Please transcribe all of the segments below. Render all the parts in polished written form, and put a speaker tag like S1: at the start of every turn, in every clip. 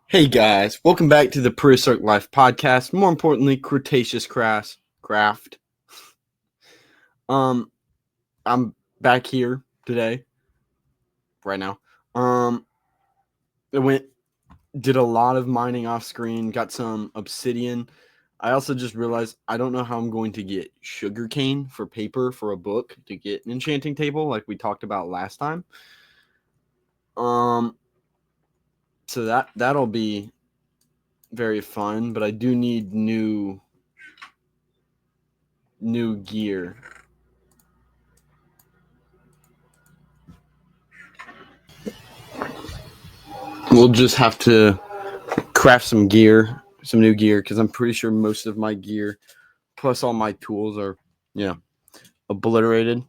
S1: Hey guys, welcome back to the Prehistoric Life podcast. More importantly, Cretaceous Craft. Um, I'm back here today, right now. I did a lot of mining off screen, got some obsidian. I also just realized I don't know how I'm going to get sugarcane for paper for a book to get an enchanting table like we talked about last time. So that'll be very fun, but I do need new gear. We'll just have to craft some new gear, because I'm pretty sure most of my gear, plus all my tools, are, obliterated.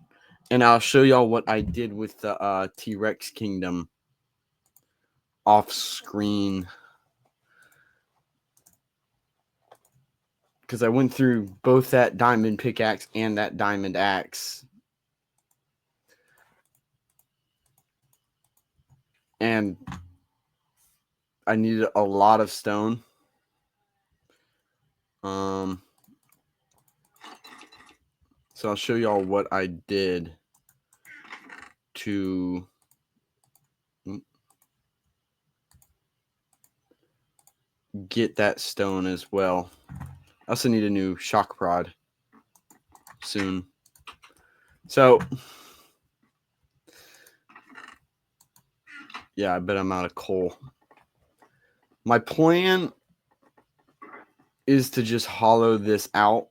S1: And I'll show y'all what I did with the T-Rex Kingdom off screen, because I went through both that diamond pickaxe and that diamond axe. And I needed a lot of stone. So I'll show y'all what I did to get that stone as well. I also need a new shock rod soon. So, yeah, I bet I'm out of coal. My plan is to just hollow this out.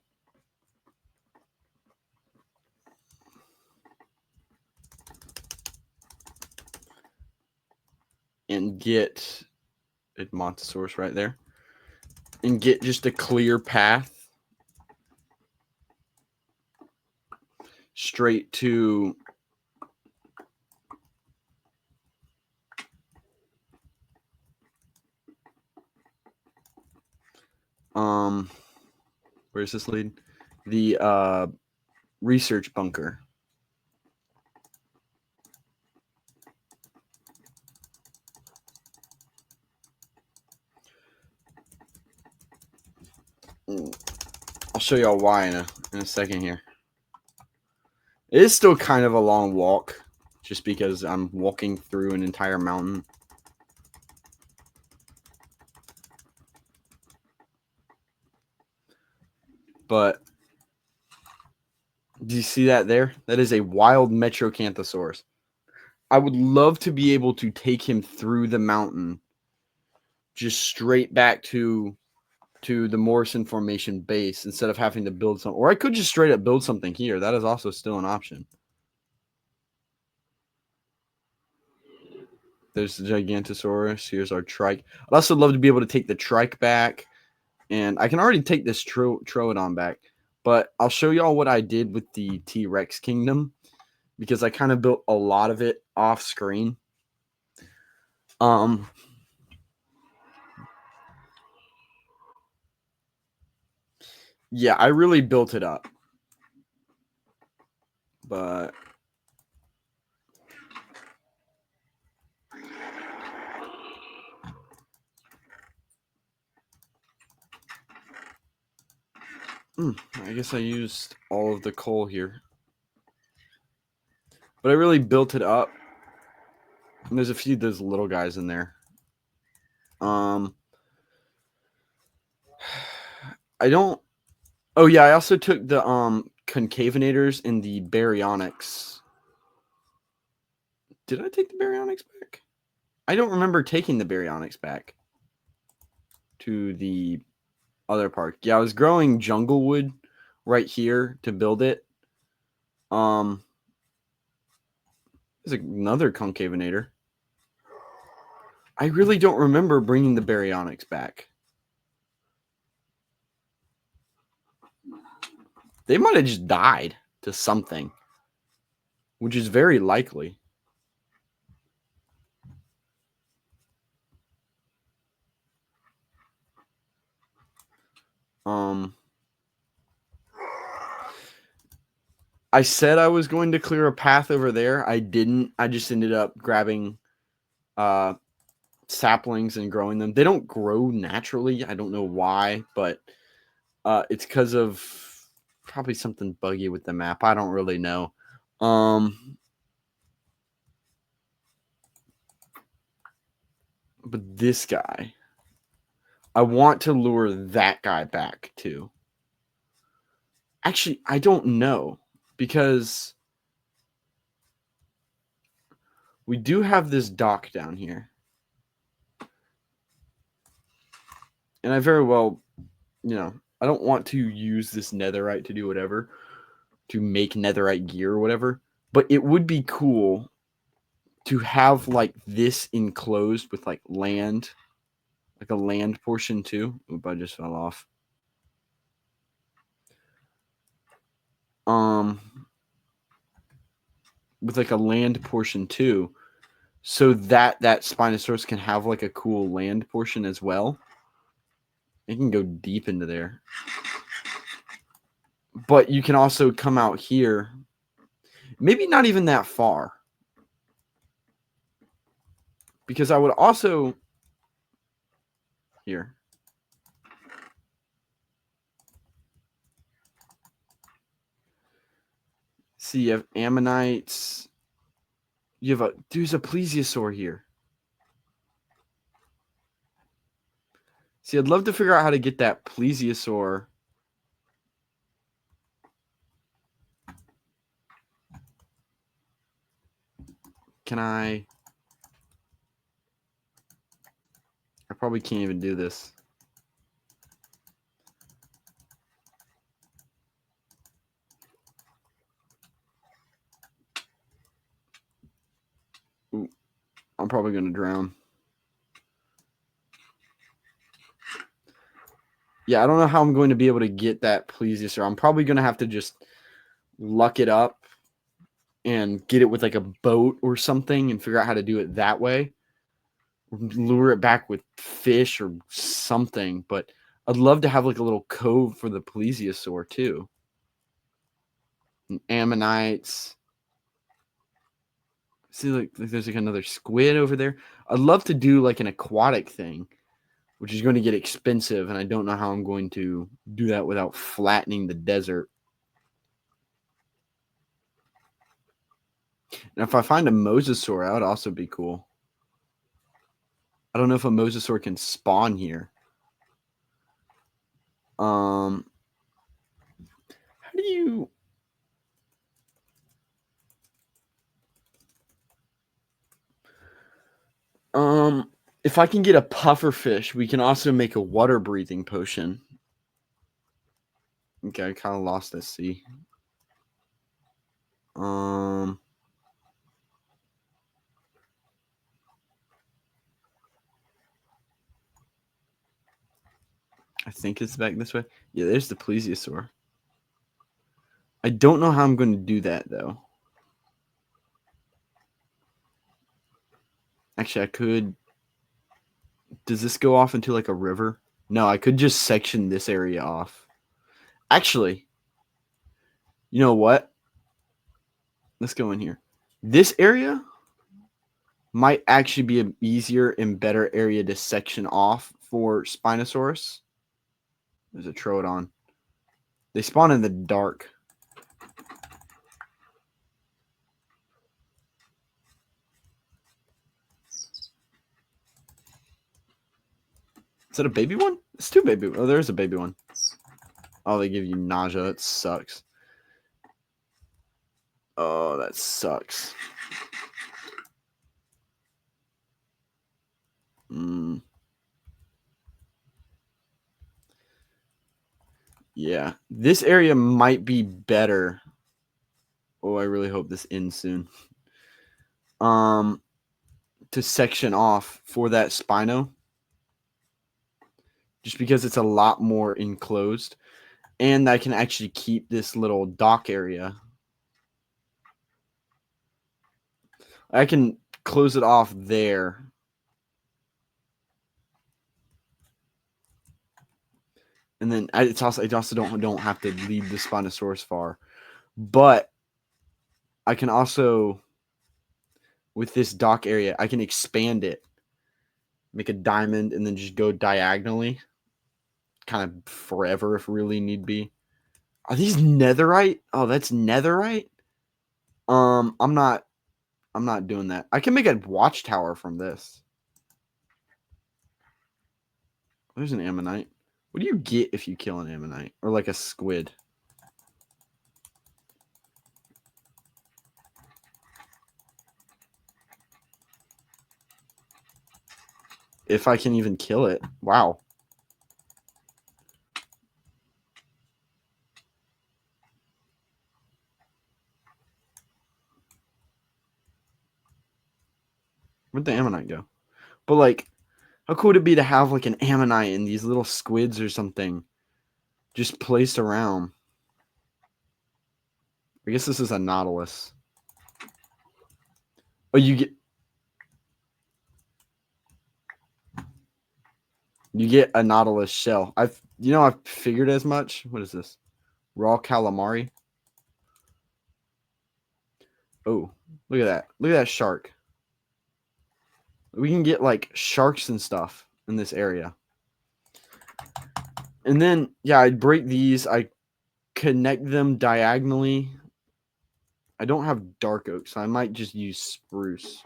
S1: And get a Amargosaurus right there. And get just a clear path straight to where's this lead? The research bunker. I'll show y'all why in a second here. It is still kind of a long walk, just because I'm walking through an entire mountain. But do you see that there? That is a wild Metrocanthosaurus. I would love to be able to take him through the mountain, just straight back to the Morrison Formation base, instead of having to build something. Or I could just straight up build something here. That is also still an option. There's the Gigantosaurus. Here's our trike. I'd also love to be able to take the trike back. And I can already take this Troodon back. But I'll show y'all what I did with the T-Rex Kingdom, because I kind of built a lot of it off screen. Yeah, I really built it up. But I guess I used all of the coal here. But I really built it up. And there's a few of those little guys in there. I don't... Oh, yeah, I also took the concavenators and the baryonyx. Did I take the baryonyx back? I don't remember taking the baryonyx back to the other park. Yeah, I was growing jungle wood right here to build it. There's another concavenator. I really don't remember bringing the baryonyx back. They might have just died to something, which is very likely. I said I was going to clear a path over there. I didn't. I just ended up grabbing saplings and growing them. They don't grow naturally. I don't know why, but it's because of probably something buggy with the map. I don't really know. But this guy, I want to lure that guy back too. Actually, I don't know, because we do have this dock down here. And I very well, I don't want to use this netherite to do whatever, to make netherite gear or whatever, but it would be cool to have like this enclosed with like land, like a land portion too. Oop, I just fell off. With like a land portion too, so that Spinosaurus can have like a cool land portion as well. It can go deep into there. But you can also come out here, maybe not even that far, because I would also here. See, you have ammonites. There's a plesiosaur here. See, I'd love to figure out how to get that plesiosaur. Can I probably can't even do this. Ooh, I'm probably going to drown. Yeah, I don't know how I'm going to be able to get that plesiosaur. I'm probably going to have to just luck it up and get it with like a boat or something and figure out how to do it that way. Lure it back with fish or something. But I'd love to have like a little cove for the plesiosaur too. And ammonites. See, like there's like another squid over there. I'd love to do like an aquatic thing, which is going to get expensive, and I don't know how I'm going to do that without flattening the desert. And if I find a mosasaur, that would also be cool. I don't know if a mosasaur can spawn here. How do you... if I can get a pufferfish, we can also make a water-breathing potion. Okay, I kind of lost this, see. I think it's back this way. Yeah, there's the plesiosaur. I don't know how I'm going to do that, though. Actually, I could... Does this go off into like a river? No, I could just section this area off. Actually, you know what? Let's go in here. This area might actually be an easier and better area to section off for Spinosaurus. There's a Troodon. They spawn in the dark. Is that a baby one? It's two baby. Oh, there's a baby one. Oh, they give you nausea. That sucks. Oh, that sucks. Yeah, this area might be better. Oh, I really hope this ends soon. To section off for that Spino. Just because it's a lot more enclosed. And I can actually keep this little dock area. I can close it off there. And then I also don't have to leave the Spinosaurus far. But I can also, with this dock area, I can expand it make a diamond, and then just go diagonally, kind of forever if really need be. Are these netherite? Oh, that's netherite. I'm not doing that. I can make a watchtower from this. There's an ammonite. What do you get if you kill an ammonite or like a squid? If I can even kill it. Wow. Where'd the ammonite go? But like, how cool would it be to have like an ammonite and these little squids or something just placed around? I guess this is a nautilus. Oh, you get a nautilus shell. I've figured as much. What is this? Raw calamari. Oh, look at that. Look at that shark. We can get like sharks and stuff in this area. And then, yeah, I'd break these. I connect them diagonally. I don't have dark oak, so I might just use spruce.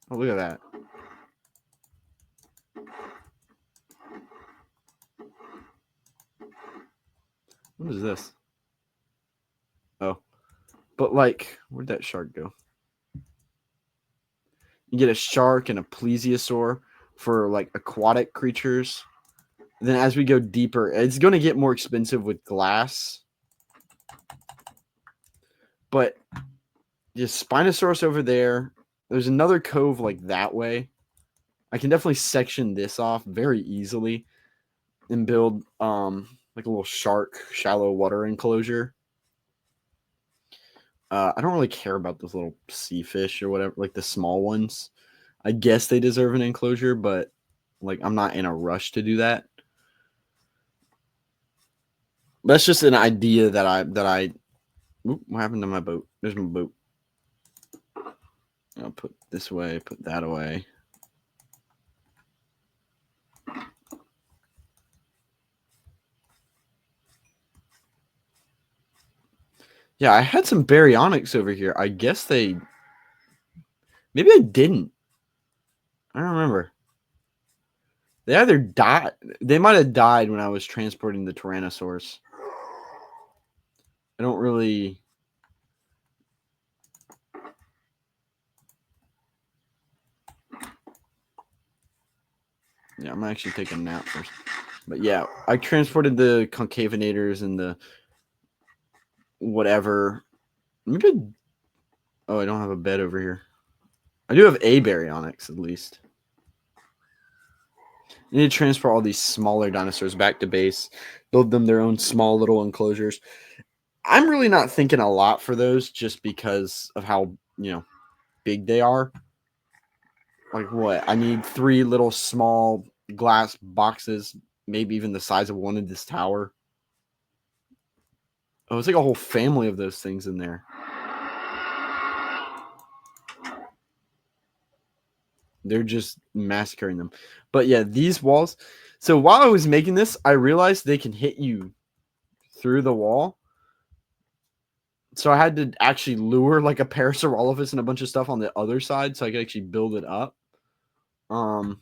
S1: Oh, look at that. What is this? Oh. But like, where'd that shark go? You get a shark and a plesiosaur for like aquatic creatures. And then as we go deeper, it's going to get more expensive with glass. But just Spinosaurus over there. There's another cove like that way. I can definitely section this off very easily and build like a little shark shallow water enclosure. I don't really care about those little sea fish or whatever, like the small ones. I guess they deserve an enclosure, but like I'm not in a rush to do that. That's just an idea that I. Oop, what happened to my boat? There's my boat. I'll put this away, put that away. Yeah, I had some baryonyx over here. I guess they. Maybe I didn't. I don't remember. They either died. They might have died when I was transporting the Tyrannosaurus. I don't really. Yeah, I'm gonna actually take a nap first. But yeah, I transported the concavenators and the whatever. Maybe. Oh, I don't have a bed over here. I do have a baryonyx at least. I need to transfer all these smaller dinosaurs back to base, build them their own small little enclosures. I'm really not thinking a lot for those just because of how, big they are. Like what? I need 3 little small glass boxes, maybe even the size of one in this tower. Oh, it's like a whole family of those things in there. They're just massacring them. But yeah, these walls. So while I was making this, I realized they can hit you through the wall. So I had to actually lure like a Parasaurolophus and a bunch of stuff on the other side so I could actually build it up. But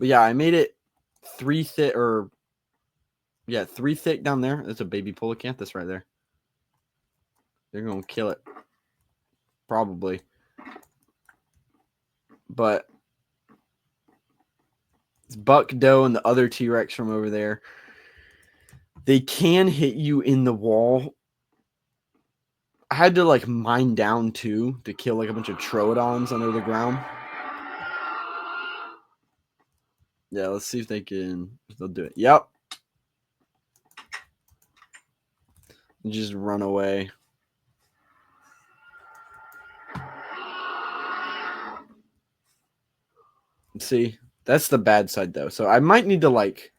S1: yeah, I made it 3 thick or 3 thick down there. That's a baby Polacanthus right there. They're gonna kill it. Probably. But it's Buck Doe and the other T-Rex from over there. They can hit you in the wall. I had to like mine down too to kill like a bunch of Troodons under the ground. Yeah, let's see if they'll do it. Yep. Just run away. See, that's the bad side though. So I might need to like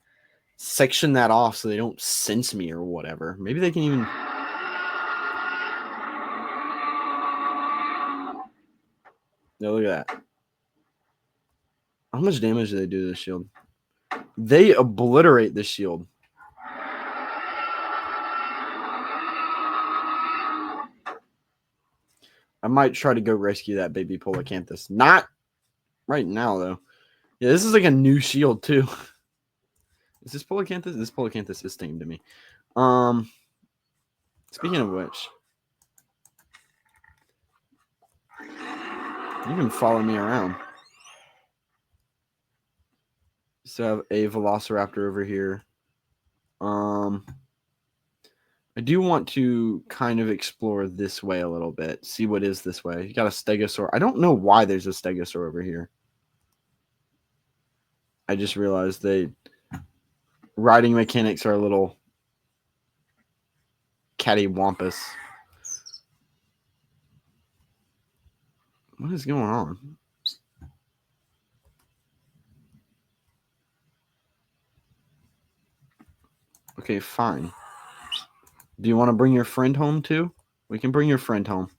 S1: section that off so they don't sense me or whatever. Maybe they can even. No, look at that. How much damage do they do to the shield? They obliterate the shield. I might try to go rescue that baby Polacanthus. Not right now, though. Yeah, this is like a new shield, too. Is this Polacanthus? This Polacanthus is tamed to me. Speaking of which, you can follow me around. So I have a Velociraptor over here. I do want to kind of explore this way a little bit. See what is this way. You got a Stegosaur. I don't know why there's a Stegosaur over here. I just realized riding mechanics are a little cattywampus. What is going on? Okay, fine. Do you want to bring your friend home too? We can bring your friend home.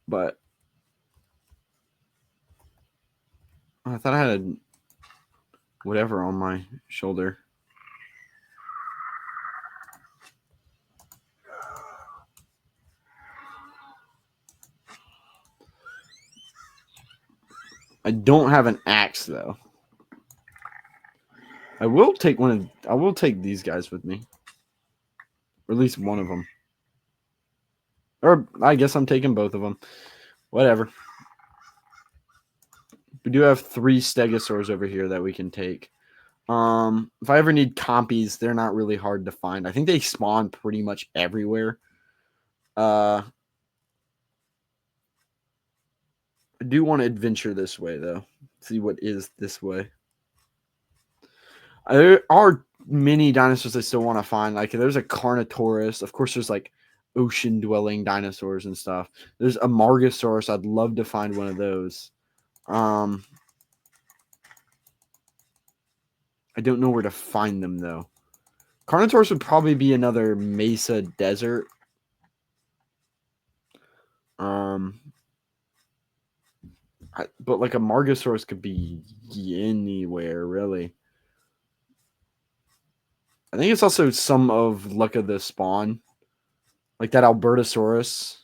S1: But I thought I had whatever on my shoulder. I don't have an axe though. I will take these guys with me. Or at least one of them. Or I guess I'm taking both of them. Whatever. We do have 3 Stegosaurs over here that we can take. If I ever need compies, they're not really hard to find. I think they spawn pretty much everywhere. I do want to adventure this way, though. See what is this way. There are many dinosaurs I still want to find. Like, there's a Carnotaurus. Of course, there's, like, ocean-dwelling dinosaurs and stuff. There's Amargosaurus. I'd love to find one of those. I don't know where to find them, though. Carnotaurus would probably be another mesa desert. But like a Amargosaurus could be anywhere, really. I think it's also some of luck of the spawn. Like that Albertosaurus.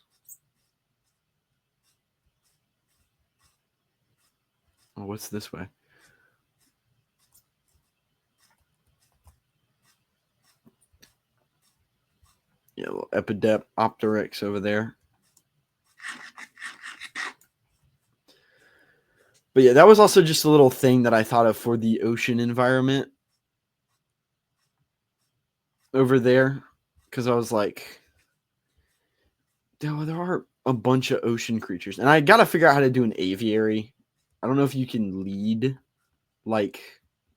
S1: Oh, what's this way? Yeah, a little Epidopteryx over there. But yeah, that was also just a little thing that I thought of for the ocean environment over there. Because I was like, there are a bunch of ocean creatures. And I got to figure out how to do an aviary. I don't know if you can lead like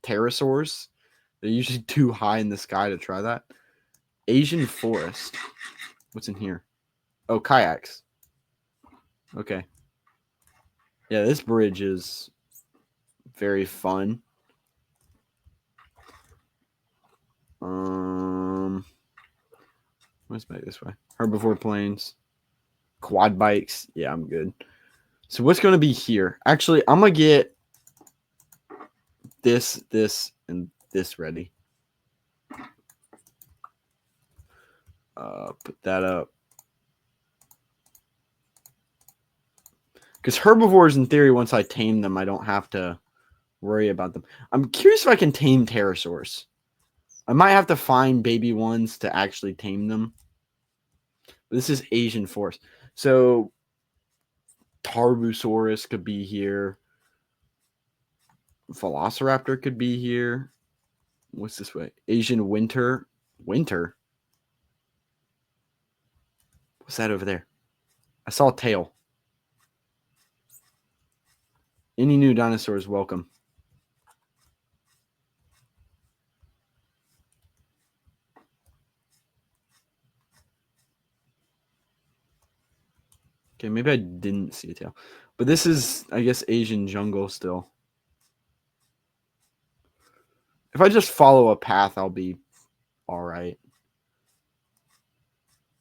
S1: pterosaurs. They're usually too high in the sky to try that. Asian forest. What's in here? Oh, kayaks. Okay. Yeah, this bridge is very fun. What's back this way? Herbivore planes. Quad bikes. Yeah, I'm good. So what's going to be here? Actually, I'm going to get this, and this ready. Put that up. Because herbivores, in theory, once I tame them, I don't have to worry about them. I'm curious if I can tame pterosaurs. I might have to find baby ones to actually tame them. This is Asian forest. So Tarbosaurus could be here. Velociraptor could be here. What's this way? Asian winter. Winter? What's that over there? I saw a tail. Any new dinosaurs, welcome. Okay, maybe I didn't see a tail. But this is, I guess, Asian jungle still. If I just follow a path, I'll be all right.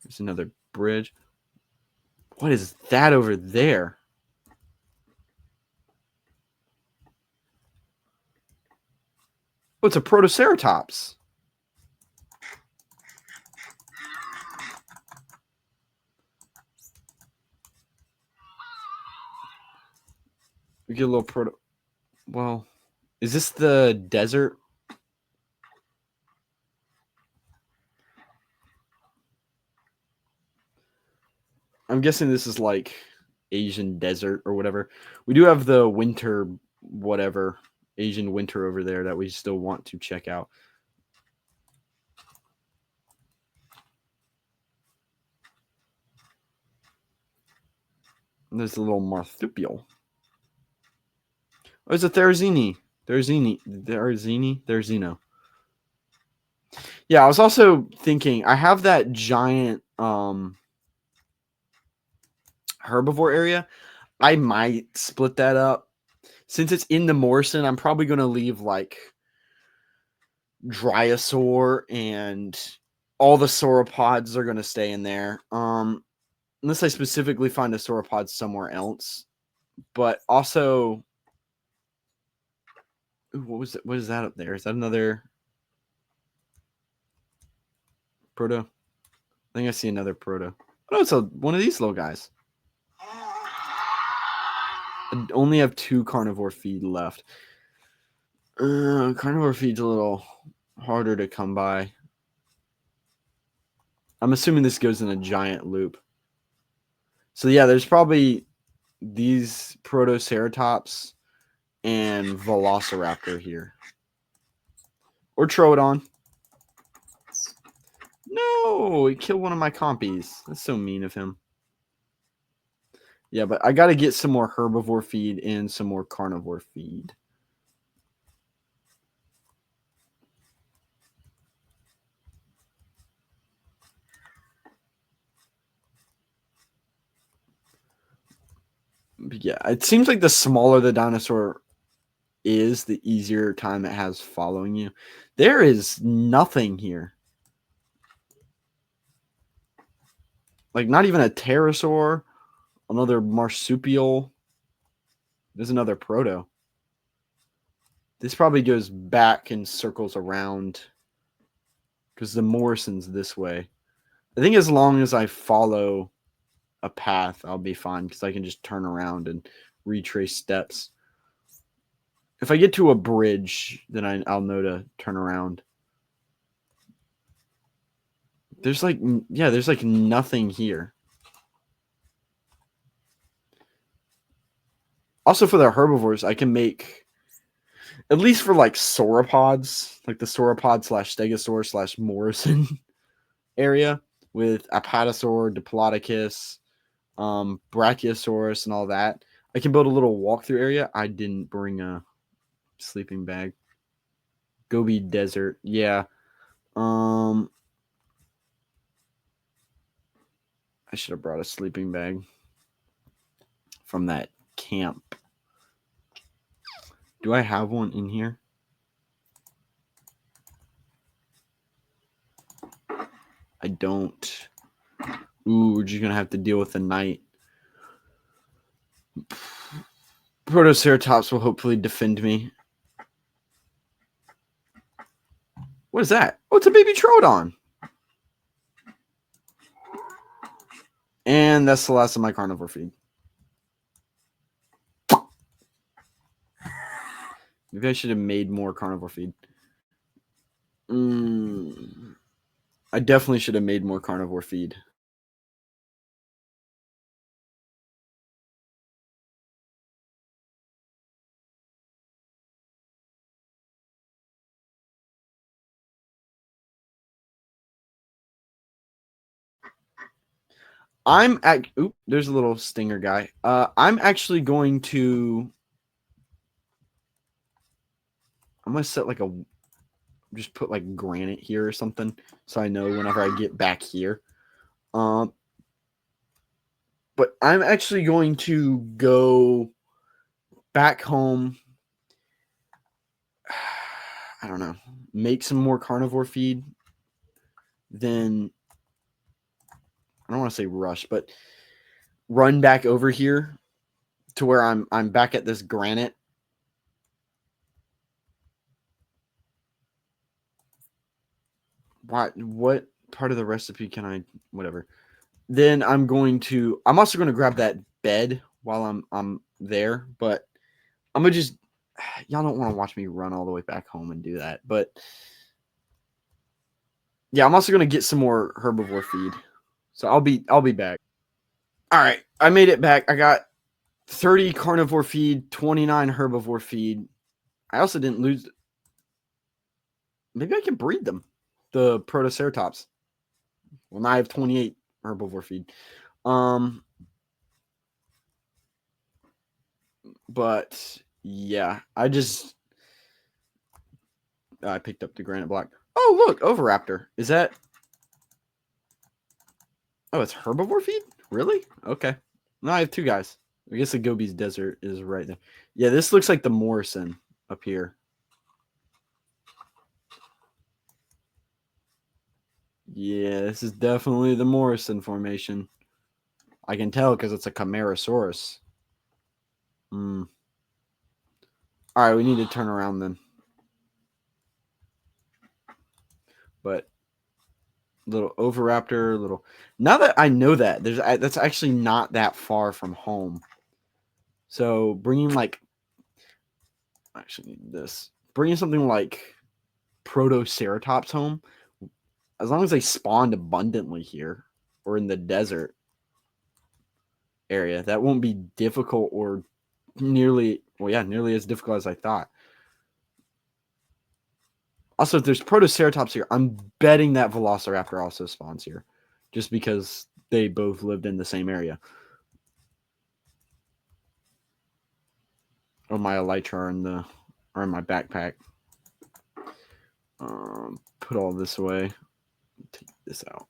S1: There's another bridge. What is that over there? Oh, it's a Protoceratops. We get a little proto. Well, is this the desert? I'm guessing this is like Asian desert or whatever. We do have the winter, whatever, Asian winter over there that we still want to check out. And there's a little marsupial. Oh, there's a Therizini. Therizino. Yeah, I was also thinking, I have that giant herbivore area. I might split that up. Since it's in the Morrison, I'm probably going to leave like Dinosaur and all the sauropods are going to stay in there. Unless I specifically find a sauropod somewhere else. But also, what is that up there? Is that another proto? I think I see another proto. Oh, it's one of these little guys. I only have 2 carnivore feed left. Carnivore feed's a little harder to come by. I'm assuming this goes in a giant loop. So yeah, there's probably these Protoceratops and Velociraptor here. Or Troodon. No, he killed one of my compies. That's so mean of him. Yeah, but I got to get some more herbivore feed and some more carnivore feed. But yeah, it seems like the smaller the dinosaur is, the easier time it has following you. There is nothing here. Like, not even a pterosaur, another marsupial. There's another proto. This probably goes back and circles around because the Morrison's this way. I think as long as I follow a path, I'll be fine because I can just turn around and retrace steps. If I get to a bridge, then I'll know to turn around. There's like nothing here. Also, for the herbivores, I can make, at least for like sauropods, like the sauropod / stegosaur / Morrison area with Apatosaur, Diplodocus, Brachiosaurus, and all that. I can build a little walkthrough area. I didn't bring a sleeping bag. Gobi Desert, yeah. I should have brought a sleeping bag from that camp. Do I have one in here? I don't. Ooh, we're just gonna have to deal with the night. Protoceratops will hopefully defend me. What is that? Oh, it's a baby Troodon. And that's the last of my carnivore feed. Maybe I should have made more carnivore feed. I definitely should have made more carnivore feed. There's a little stinger guy. I'm actually going to. I'm gonna set just put like granite here or something, so I know whenever I get back here. But I'm actually going to go back home. I don't know. Make some more carnivore feed. Then I don't want to say rush, but run back over here to where I'm back at this granite. What part of the recipe can I? Whatever. Then I'm also going to grab that bed while I'm there, but I'm gonna just y'all don't want to watch me run all the way back home and do that, but yeah, I'm also gonna get some more herbivore feed, so I'll be back. All right, I made it back. I got 30 carnivore feed, 29 herbivore feed. I also didn't lose. Maybe I can breed them. The Protoceratops. Well, now I have 28 herbivore feed. But yeah, I picked up the granite block. Oh, look, Oviraptor. Is that? Oh, it's herbivore feed? Really? Okay. No, I have two guys. I guess the Gobi's Desert is right there. Yeah, this looks like the Morrison up here. Yeah, this is definitely the Morrison formation. I can tell because it's a Camarasaurus. All right, we need to turn around then. But little Oviraptor, little. Now that I know that, that's actually not that far from home. So bringing actually bringing something like Protoceratops home, as long as they spawned abundantly here or in the desert area, that won't be difficult or nearly as difficult as I thought. Also, if there's Protoceratops here, I'm betting that Velociraptor also spawns here, just because they both lived in the same area. Oh, my elytra are in my backpack. Put all this away. Take this out.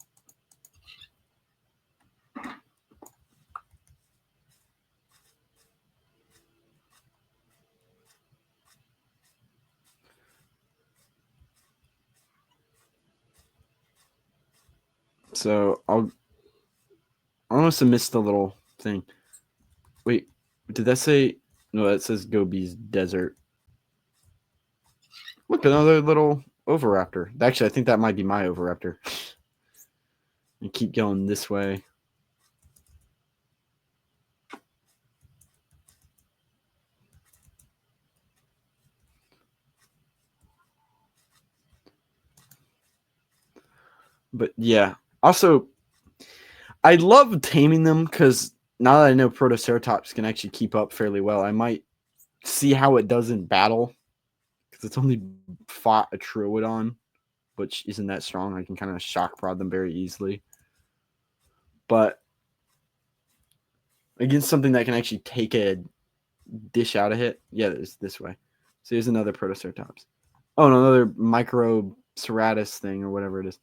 S1: So I almost have missed the little thing. Wait, did that say? No, that says Gobi's Desert. Look, another little Oviraptor. Actually, I think that might be my Oviraptor. And keep going this way. But yeah, also, I love taming them because now that I know Protoceratops can actually keep up fairly well, I might see how it does in battle because it's only fought a Troodon, which isn't that strong. I can kind of shock prod them very easily. But against something that can actually take a dish out a hit, yeah, it's this way. So here's another Protoceratops. Oh, no, another Microceratus thing or whatever it is.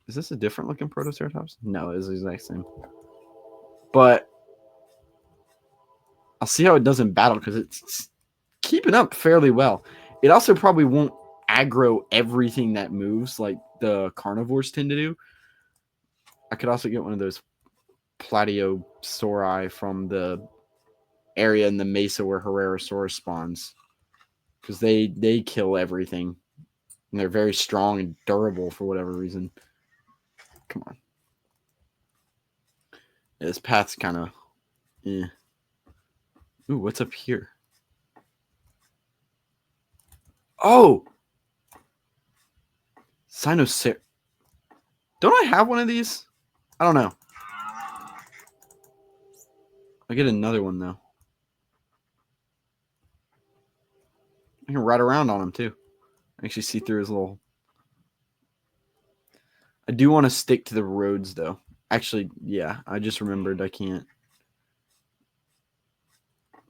S1: Is this a different looking Protoceratops? No, it's the exact same. But I'll see how it does in battle because it's keeping up fairly well. It also probably won't aggro everything that moves like the carnivores tend to do. I could also get one of those Platyosauri from the area in the mesa where Herrerasaurus spawns because they kill everything and they're very strong and durable for whatever reason. Come on. Yeah, this path's kind of Ooh, what's up here? Oh! Sinocer. Don't I have one of these? I don't know. I get another one, though. I can ride around on him, too. I actually see through his little... I do want to stick to the roads, though. Actually, yeah, I just remembered I can't.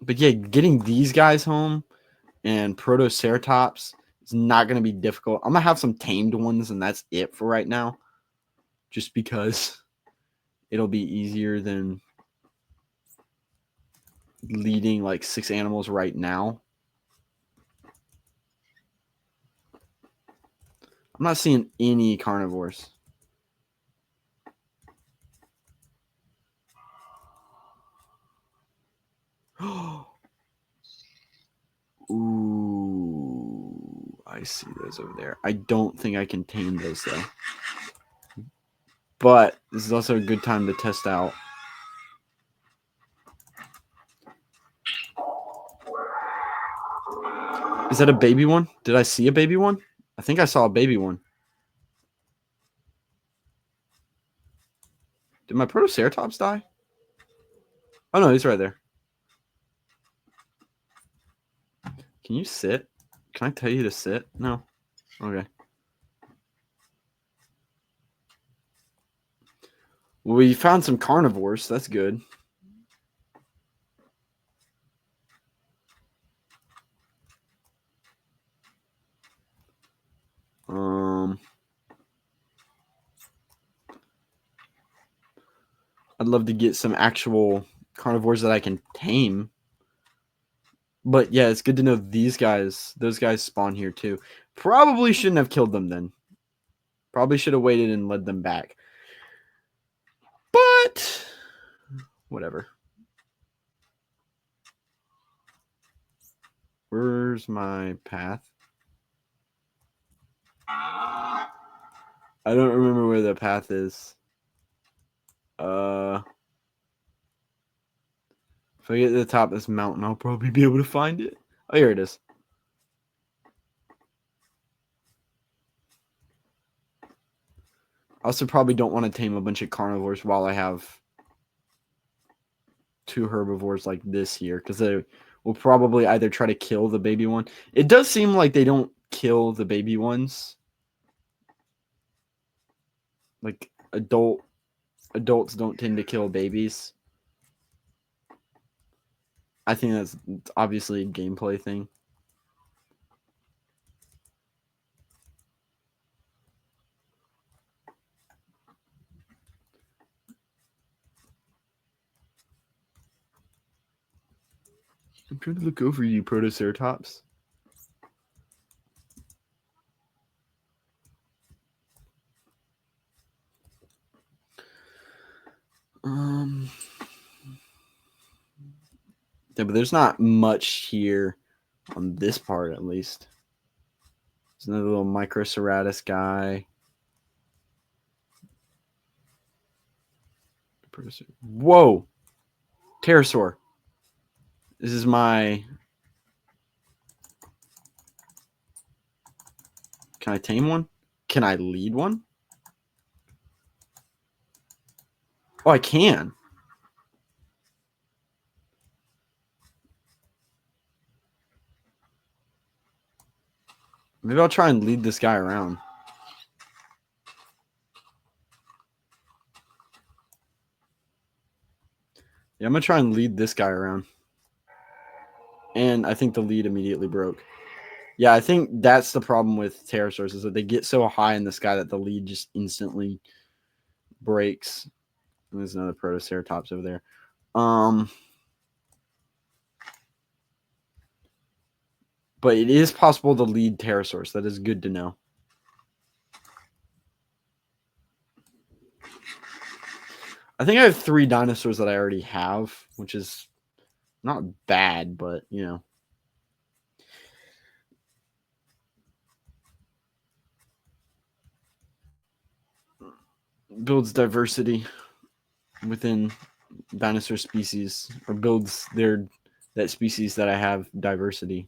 S1: But yeah, getting these guys home and Protoceratops is not going to be difficult. I'm going to have some tamed ones, and that's it for right now. Just because it'll be easier than leading like 6 animals right now. I'm not seeing any carnivores. Ooh, I I see those over there. I don't think I can tame those though. But this is also a good time to test out. Is that a baby one? Did I see a baby one? I think I saw a baby one. Did my Protoceratops die? Oh no, he's right there. Can you sit? Can I tell you to sit? No. Okay. We found some carnivores. That's good. I'd love to get some actual carnivores that I can tame. But yeah, it's good to know those guys spawn here too. Probably shouldn't have killed them then. Probably should have waited and led them back. But whatever. Where's my path? I don't remember where the path is. If I get to the top of this mountain, I'll probably be able to find it. Oh, here it is. I also probably don't want to tame a bunch of carnivores while I have 2 herbivores like this here, because they will probably either try to kill the baby one. It does seem like they don't kill the baby ones. Like adults don't tend to kill babies. I think that's obviously a gameplay thing. I'm trying to look over you, Protoceratops. Yeah, but there's not much here on this part, at least. There's another little Microceratus guy. Whoa! Pterosaur. This is my... Can I tame one? Can I lead one? Oh, I can. Maybe I'll try and lead this guy around. Yeah, I'm going to try and lead this guy around. And I think the lead immediately broke. Yeah, I think that's the problem with pterosaurs, is that they get so high in the sky that the lead just instantly breaks. And there's another Protoceratops over there. But it is possible to lead pterosaurs. That is good to know. I think I have 3 dinosaurs that I already have, which is not bad, but, you know. Builds diversity within dinosaur species, or builds that species that I have diversity.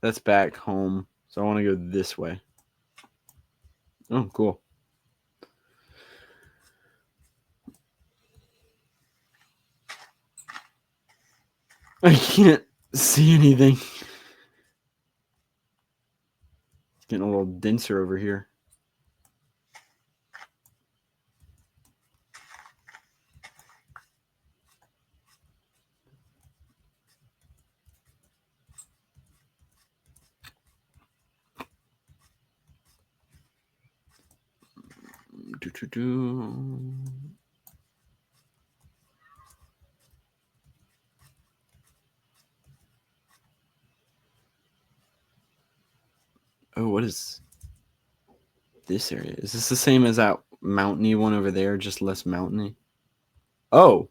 S1: That's back home, so I want to go this way. Oh, cool. I can't see anything. It's getting a little denser over here. Oh, what is this area? Is this the same as that mountainy one over there, just less mountainy? Oh.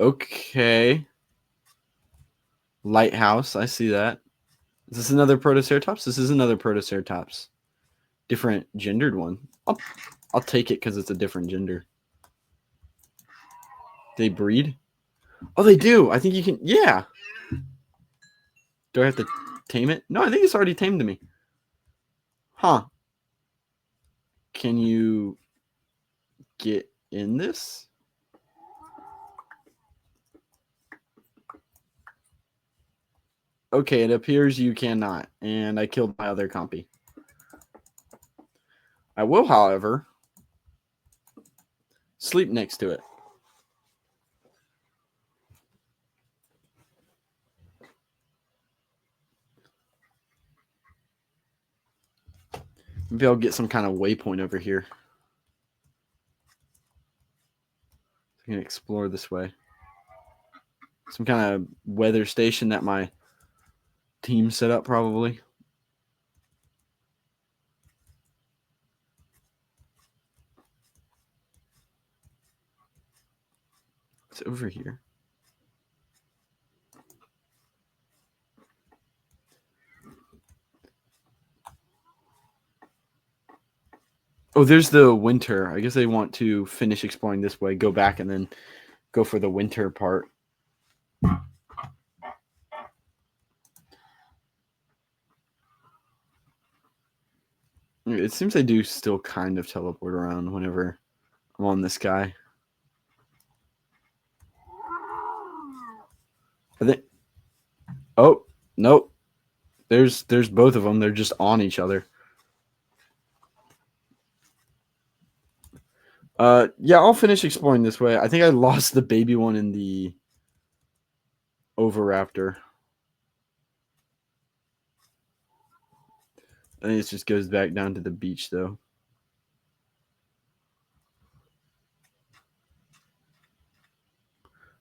S1: Okay. Lighthouse. I see that. Is this another Protoceratops? This is another Protoceratops. Different gendered one. I'll take it because it's a different gender. They breed? Oh, they do. I think you can. Yeah. Do I have to tame it? No, I think it's already tamed to me. Huh. Can you get in this? Okay, it appears you cannot. And I killed my other compy. I will, however, sleep next to it. Maybe I'll get some kind of waypoint over here. I can explore this way. Some kind of weather station that my team set up, probably. It's over here. Oh, there's the winter. I guess they want to finish exploring this way, go back, and then go for the winter part. It seems they do still kind of teleport around whenever I'm on this guy. I think. Oh, nope. There's both of them. They're just on each other. Yeah, I'll finish exploring this way. I think I lost the baby one in the Oviraptor. I think it just goes back down to the beach, though.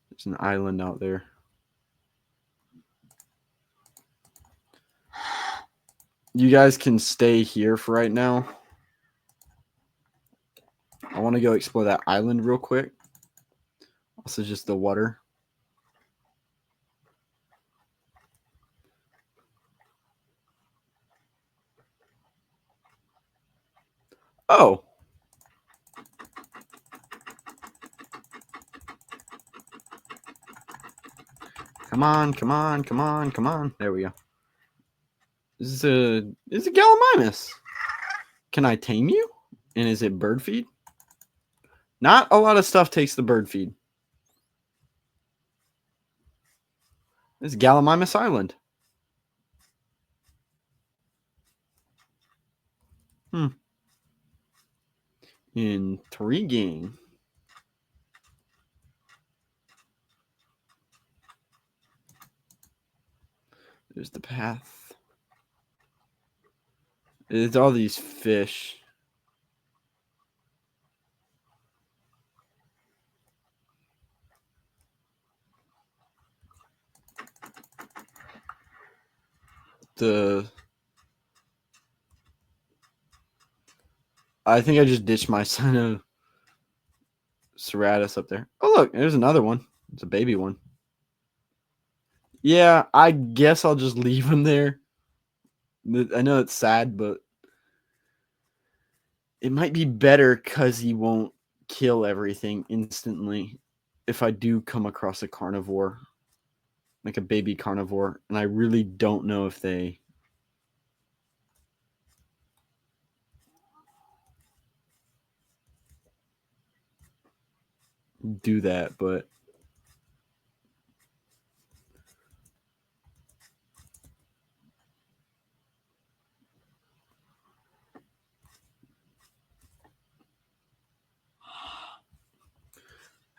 S1: There's an island out there. You guys can stay here for right now. I want to go explore that island real quick. Also, just the water. Oh. Come on, come on, come on, come on. There we go. This is a Gallimimus. Can I tame you? And is it bird feed? Not a lot of stuff takes the bird feed. This is Gallimimus Island. Intriguing. There's the path. It's all these fish. I think I just ditched my Sinoceratops up there. Oh, look, there's another one. It's a baby one. Yeah, I guess I'll just leave him there. I know it's sad, but it might be better because he won't kill everything instantly if I do come across a carnivore, like a baby carnivore, and I really don't know if they do that, but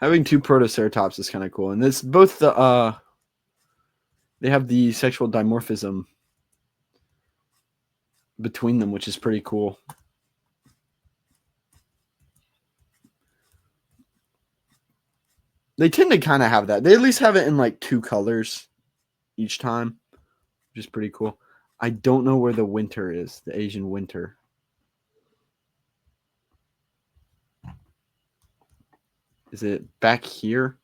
S1: having two Protoceratops is kind of cool. And it's both the they have the sexual dimorphism between them, which is pretty cool. They tend to kind of have that. They at least have it in like two colors each time, which is pretty cool. I don't know where the winter is, the Asian winter. Is it back here?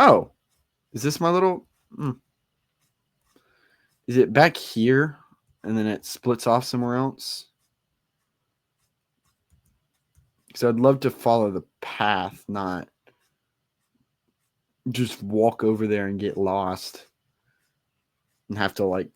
S1: Oh, is this my little... Is it back here and then it splits off somewhere else? Because I'd love to follow the path, not just walk over there and get lost and have to like...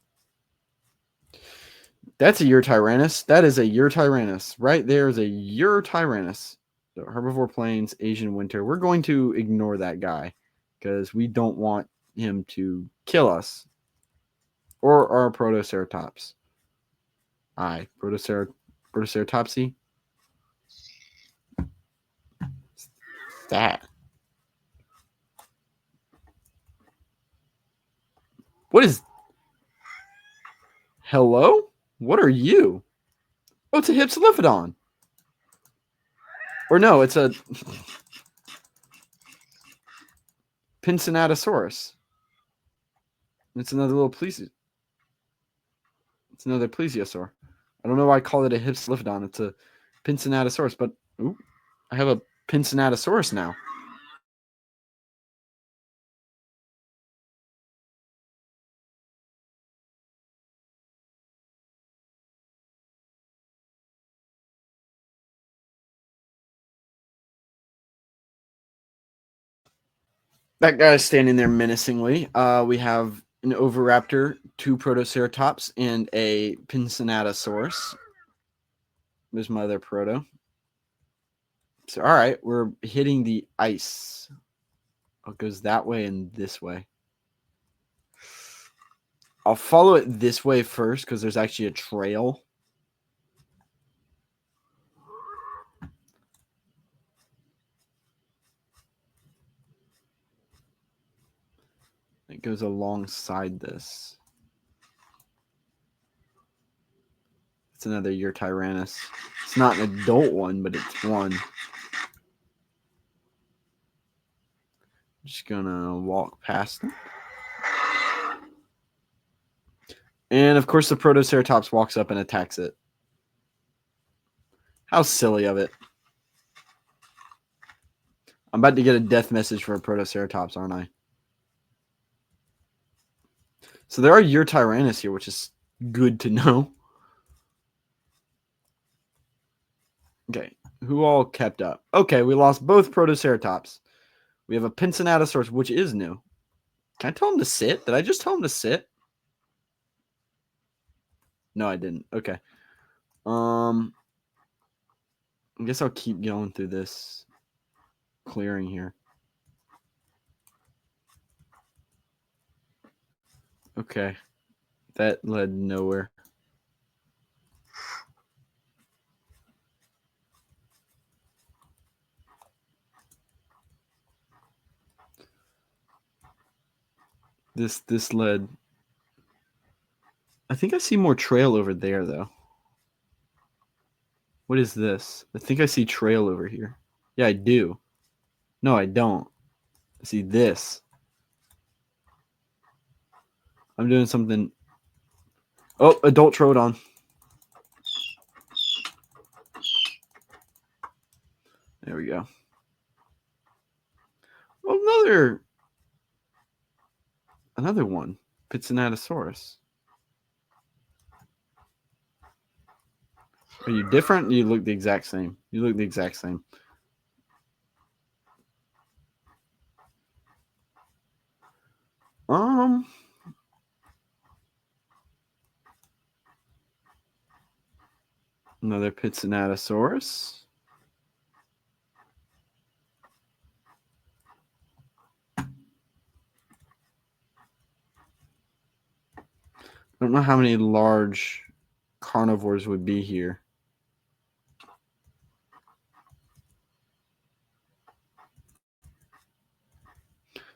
S1: That's a Urtyrannus. That is a Urtyrannus. Right there is a Urtyrannus. So herbivore plains, Asian winter. We're going to ignore that guy because we don't want him to kill us or our Protoceratops. Protoceratopsy. That. What is... Hello? What are you? Oh, it's a Hypsilophodon. Or no, it's a Pincinatosaurus. It's another little plesiosaur. It's another plesiosaur. I don't know why I call it a Hypsilophodon. It's a Pincinatosaurus, but ooh, I have a Pincinatosaurus now. That guy's standing there menacingly. We have an Oviraptor, 2 Protoceratops, and a Pincinatosaurus. There's my other proto. So, all right, we're hitting the ice. Oh, it goes that way and this way. I'll follow it this way first because there's actually a trail. It goes alongside this. It's another Urtyrannus. It's not an adult one, but it's one. Just gonna walk past them. And of course the Protoceratops walks up and attacks it. How silly of it. I'm about to get a death message for a Protoceratops, aren't I? So there are Urtyrannus here, which is good to know. Okay, who all kept up? Okay, we lost both Protoceratops. We have a Pincinatosaurus, which is new. Can I tell him to sit? Did I just tell him to sit? No, I didn't. Okay. I guess I'll keep going through this clearing here. Okay. That led nowhere. This led... I think I see more trail over there, though. What is this? I think I see trail over here. Yeah, I do. No, I don't. I see this. I'm doing something... Oh, adult Troodon. There we go. Oh, another one. Pincinatosaurus. Are you different? You look the exact same. You look the exact same. Another Pincinatosaurus. I don't know how many large carnivores would be here.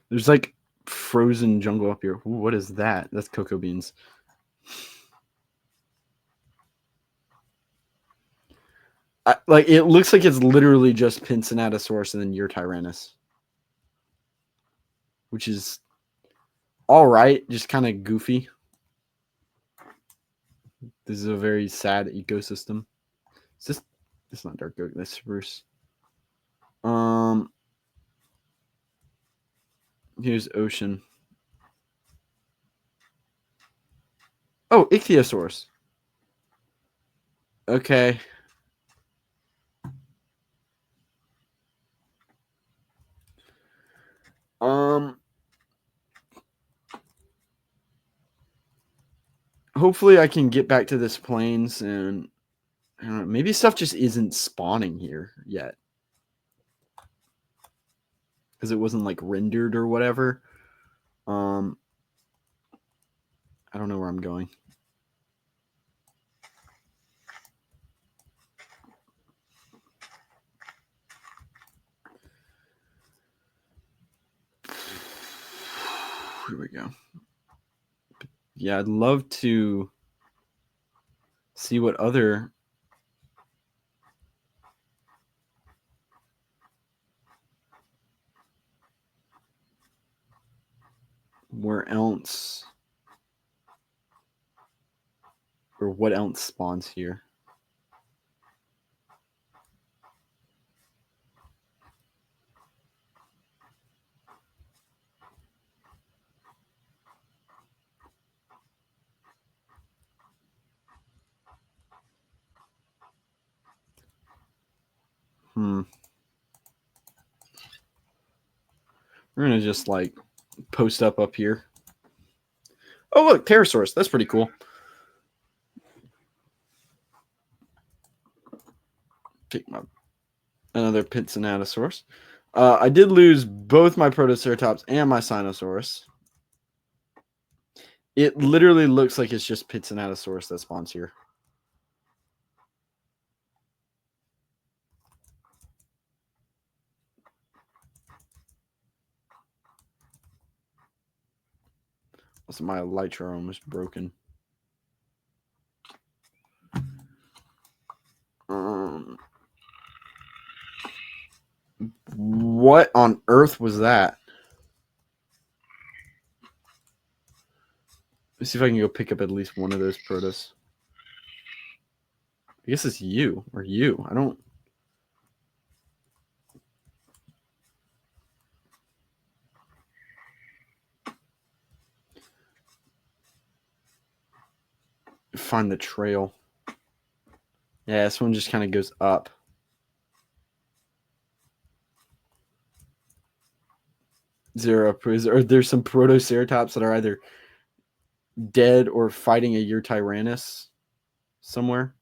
S1: There's like frozen jungle up here. Ooh, what is that? That's cocoa beans. Like it looks like it's literally just Pincinatosaurus and then Urtyrannus, which is all right, just kind of goofy. This is a very sad ecosystem. Is this? It's not dark oak. That's spruce. Here's ocean. Oh, ichthyosaurus. Okay. Hopefully I can get back to this plains and I don't know, maybe stuff just isn't spawning here yet. Because it wasn't like rendered or whatever. I don't know where I'm going. Here we go. Yeah, I'd love to see what other where else or what else spawns here. We're gonna just like post up here. Oh look, pterosaurus. That's pretty cool. Pick my another Pizzanatosaurus. I did lose both my Protoceratops and my Sinosaurus. It literally looks like it's just Pizzanatosaurus that spawns here. Also, my elytra are almost broken. What on earth was that? Let's see if I can go pick up at least one of those protos. I guess it's you or you. I don't. Find the trail. Yeah, this one just kind of goes up. Or there's some Protoceratops that are either dead or fighting a Yrtyrannus somewhere.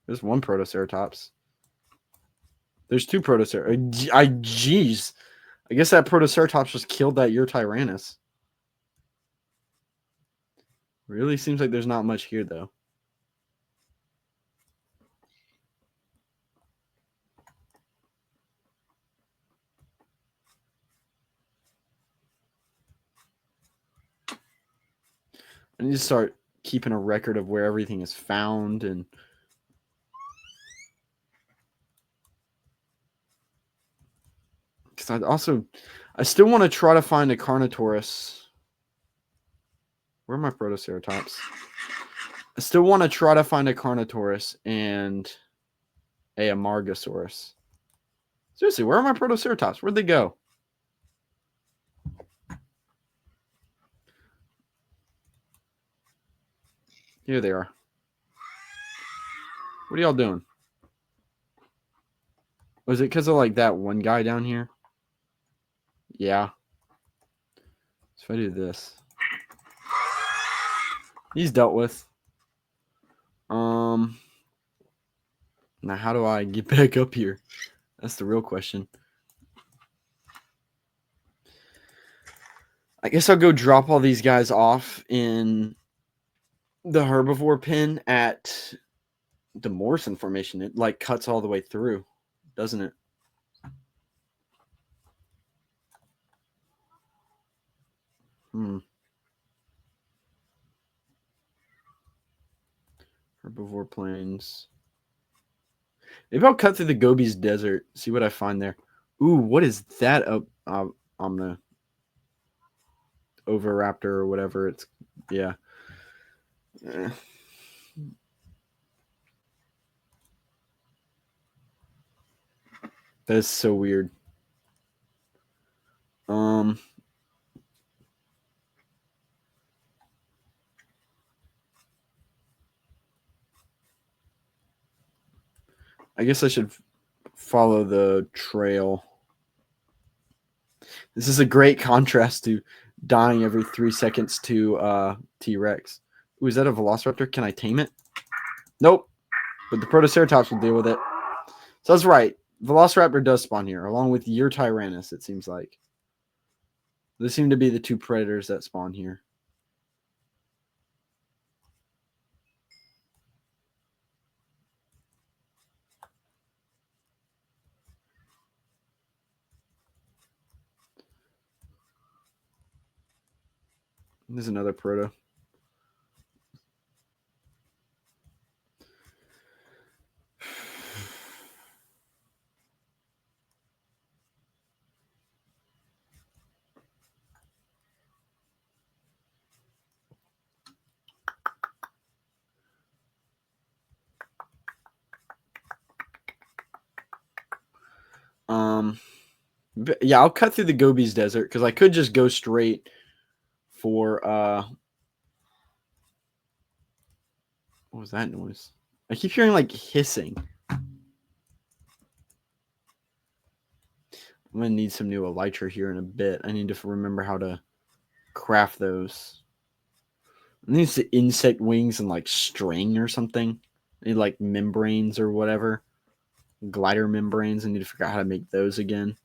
S1: There's one Protoceratops. There's two Protoceratops. Jeez. I guess that Protoceratops just killed that Yrtyrannus. Really seems like there's not much here, though. I need to start keeping a record of where everything is found and because I still want to try to find a Carnotaurus. Where are my Protoceratops? I still want to try to find a Carnotaurus and a Amargosaurus. Seriously, where are my Protoceratops? Where'd they go? Here they are. What are y'all doing? Was it because of like that one guy down here? Yeah. So if I do this, he's dealt with. Now how do I get back up here? That's the real question. I guess I'll go drop all these guys off in the herbivore pen at the Morrison Formation. It like cuts all the way through, doesn't it? Herbivore plains. Maybe I'll cut through the Gobi's Desert, see what I find there. Ooh, what is that up on the Oviraptor or whatever it's, yeah. That is so weird. I guess I should follow the trail. This is a great contrast to dying every 3 seconds to T-Rex. Ooh, is that a velociraptor? Can I tame it? Nope. But the Protoceratops will deal with it. So that's right. Velociraptor does spawn here, along with Yrtyrannus, it seems like. Those seem to be the two predators that spawn here. There's another proto. Yeah, I'll cut through the Gobi's Desert because I could just go straight for what was that noise? I keep hearing like hissing. I'm gonna need some new elytra here in a bit. I need to remember how to craft those. I need the insect wings and like string or something. I need like membranes or whatever. Glider membranes. I need to figure out how to make those again.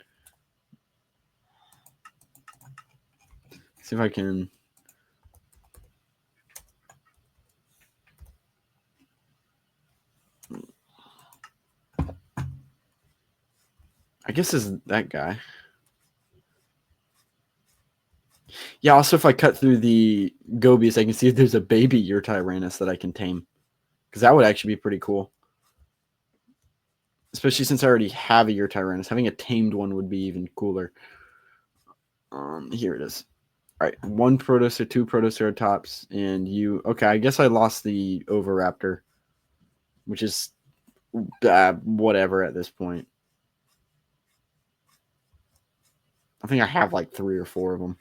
S1: See if I can. I guess is that guy. Yeah, also if I cut through the Gobies, I can see if there's a baby Yrtyrannus that I can tame. Because that would actually be pretty cool. Especially since I already have a Yrtyrannus. Having a tamed one would be even cooler. Here it is. All right, one Protocer, two Protoceratops, and you. Okay, I guess I lost the Oviraptor, which is whatever at this point. I think I have like 3 or 4 of them.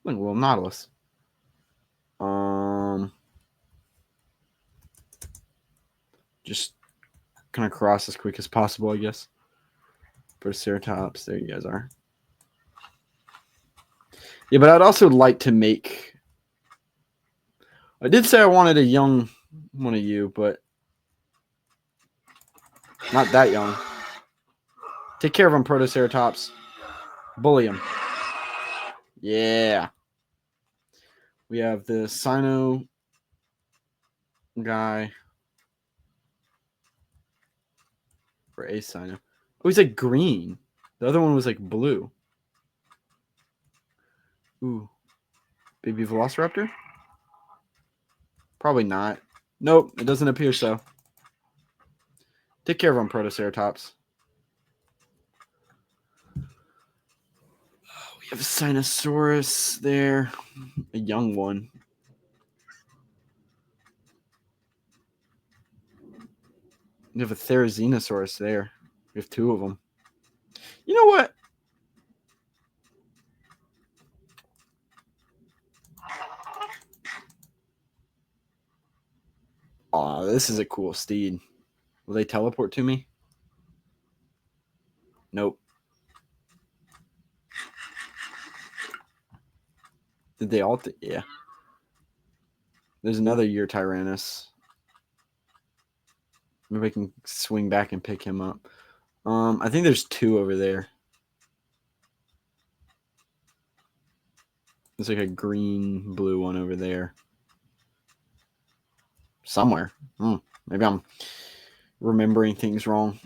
S1: Look, a little Nautilus. Just kind of cross as quick as possible, I guess. Protoceratops, there you guys are. Yeah, but I'd also like to make. I did say I wanted a young one of you, but not that young. Take care of him, Protoceratops. Bully him. Yeah. We have the Sino guy. Or a Sino. Oh, he's like green. The other one was like blue. Ooh. Baby Velociraptor? Probably not. Nope, it doesn't appear so. Take care of him, Protoceratops. Oh, we have a Sinosaurus there. A young one. We have a Therizinosaurus there. We have 2 of them. You know what? Aw, this is a cool steed. Will they teleport to me? Nope. Did they all? Yeah. There's another Yrtyrannus. Maybe I can swing back and pick him up. I think there's 2 over there. There's like a green, blue one over there. Somewhere. Maybe I'm remembering things wrong.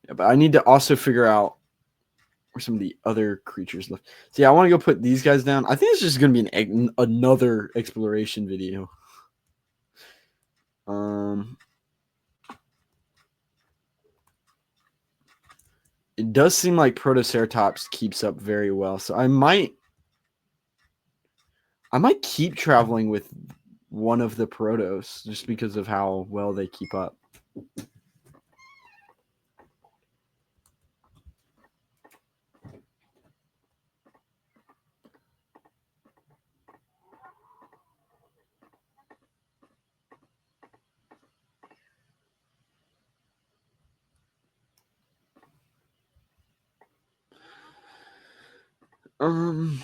S1: Yeah, but I need to also figure out where some of the other creatures live. So yeah, I want to go put these guys down. I think it's just going to be another exploration video. It does seem like Protoceratops keeps up very well, so I might keep traveling with one of the Protos just because of how well they keep up. Um,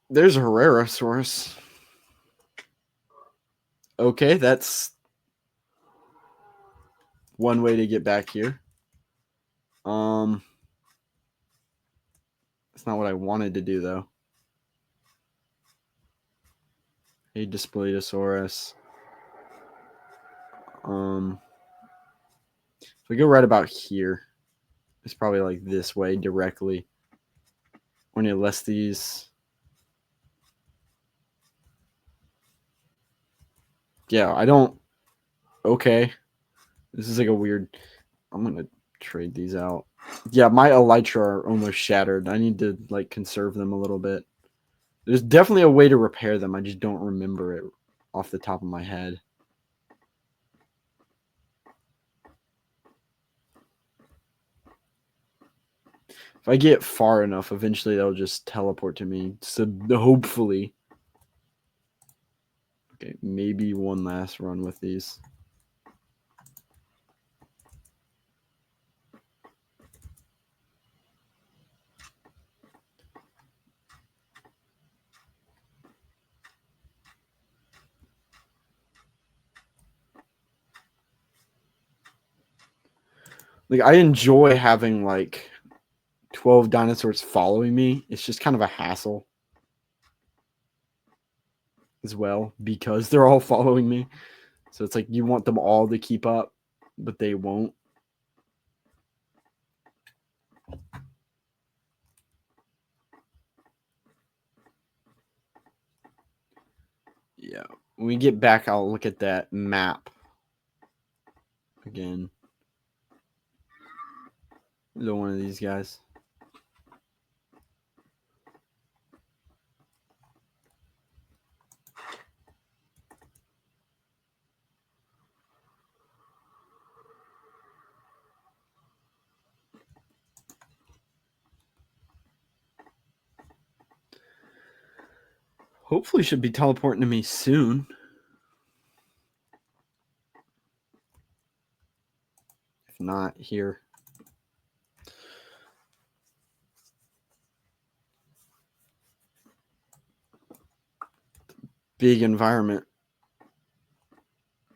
S1: there's a Herrerasaurus. Okay, that's one way to get back here. That's not what I wanted to do though. Hey, Displaytosaurus. If we go right about here, it's probably like this way directly. When you less these. Yeah, I don't. Okay. This is like a weird. I'm going to trade these out. Yeah, my elytra are almost shattered. I need to like conserve them a little bit. There's definitely a way to repair them. I just don't remember it off the top of my head. If I get far enough, eventually they'll just teleport to me. So hopefully. Okay, maybe one last run with these. Like I enjoy having like 12 dinosaurs following me. It's just kind of a hassle as well because they're all following me. So it's like you want them all to keep up, but they won't. Yeah. When we get back, I'll look at that map again. Either one of these guys. Hopefully should be teleporting to me soon. If not, here. Big environment.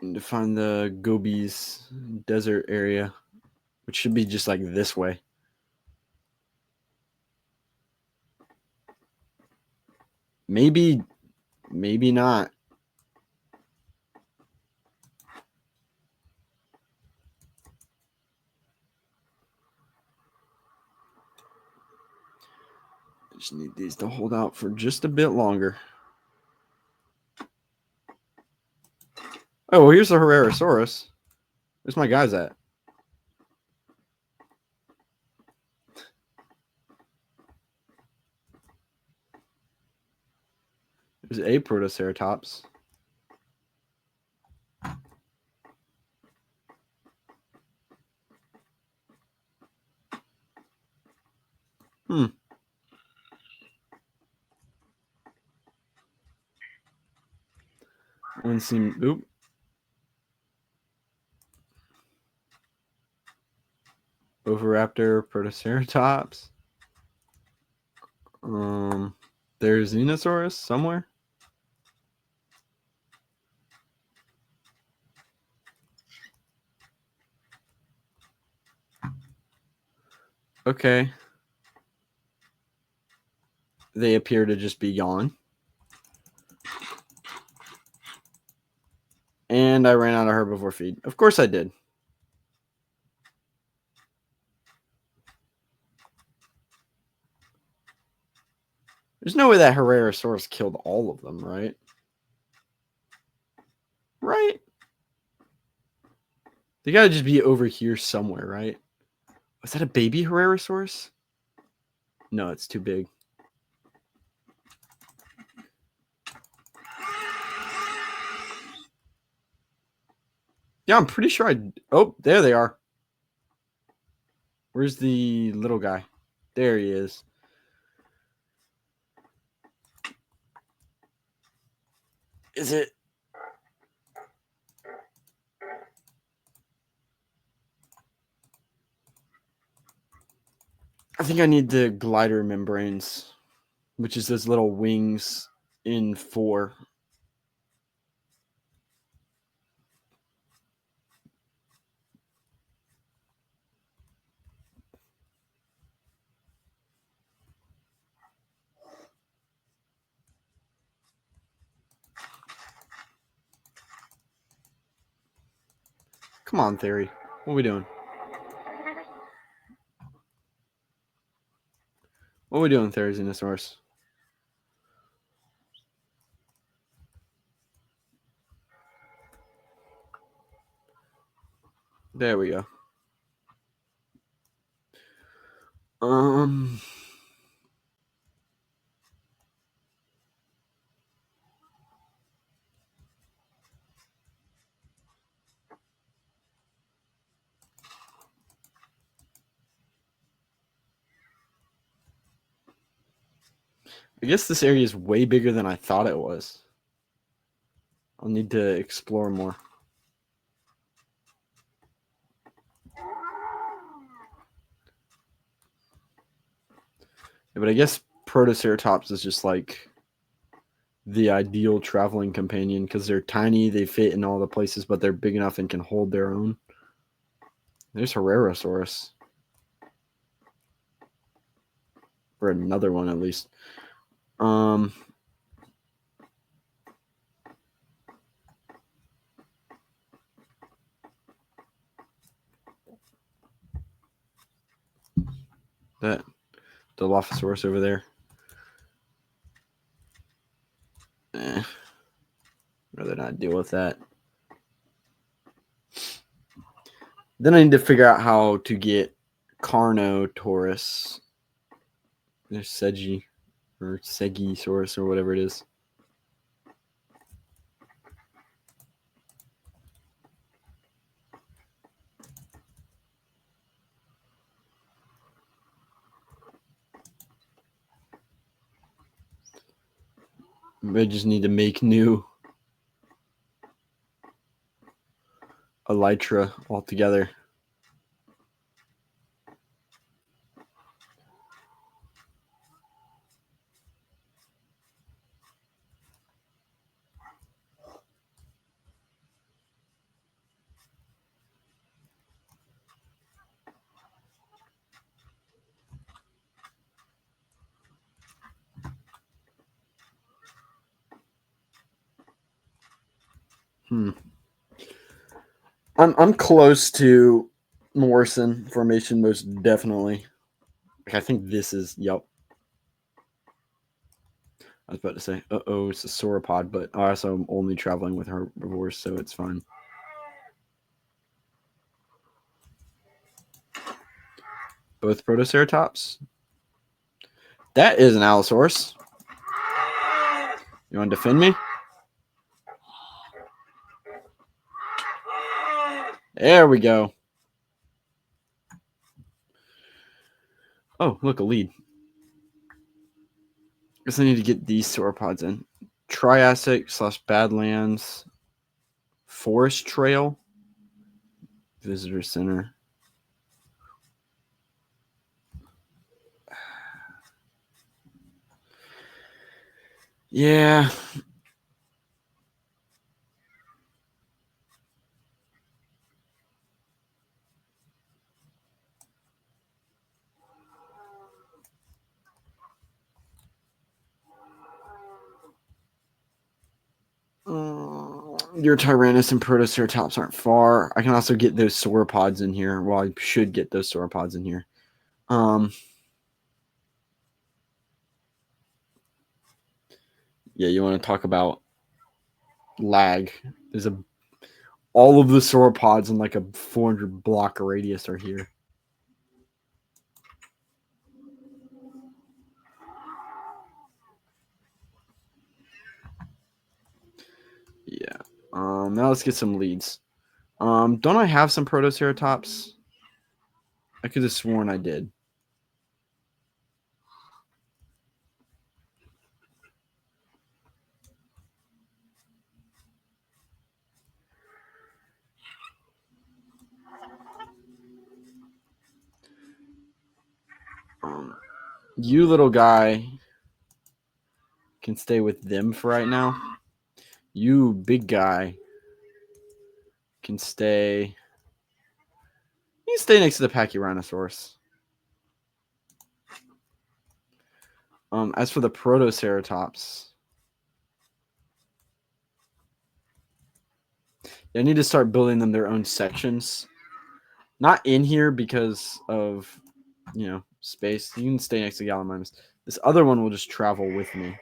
S1: To find the Gobi's desert area, which should be just like this way. Maybe not. Just need these to hold out for just a bit longer. Oh, well, here's the Herrerasaurus. Where's my guys at? There's a Protoceratops. One seem. Oop. Oviraptor, Protoceratops. There's Dinosaurus somewhere. Okay. They appear to just be gone. And I ran out of herbivore feed. Of course I did. There's no way that Herrerasaurus killed all of them, right? Right? They gotta just be over here somewhere, right? Was that a baby Herrerasaurus? No, it's too big. Yeah, I'm pretty sure I... Oh, there they are. Where's the little guy? There he is. Is it... I think I need the glider membranes, which is those little wings in 4. Come on, Theory. What are we doing? What are we doing, Therizinosaurus? There we go. I guess this area is way bigger than I thought it was. I'll need to explore more. Yeah, but I guess Protoceratops is just like the ideal traveling companion because they're tiny, they fit in all the places, but they're big enough and can hold their own. There's Herrerasaurus. Or another one at least. That Dilophosaurus over there. Rather not deal with that. Then I need to figure out how to get Carnotaurus. There's Segi or Segisaurus or whatever it is. I just need to make new elytra altogether. I'm close to Morrison formation, most definitely. Like, I think this is yep. I was about to say, it's a sauropod, but I also am only traveling with herbivores, so it's fine. Both Protoceratops. That is an Allosaurus. You want to defend me? There we go. Oh, look, a lead. Guess I need to get these sauropods in. Triassic/Badlands Forest Trail Visitor Center. Yeah. Your Tyrannus and Protoceratops aren't far. I can also get those sauropods in here. Well, I should get those sauropods in here. Yeah, you want to talk about lag? There's all of the sauropods in like a 400 block radius are here. Yeah. Now let's get some leads. Don't I have some Protoceratops? I could have sworn I did. You little guy can stay with them for right now. You big guy can stay. You can stay next to the Pachyrhinosaurus. As for the Protoceratops, I need to start building them their own sections. Not in here because of, space. You can stay next to Gallimimus. This other one will just travel with me.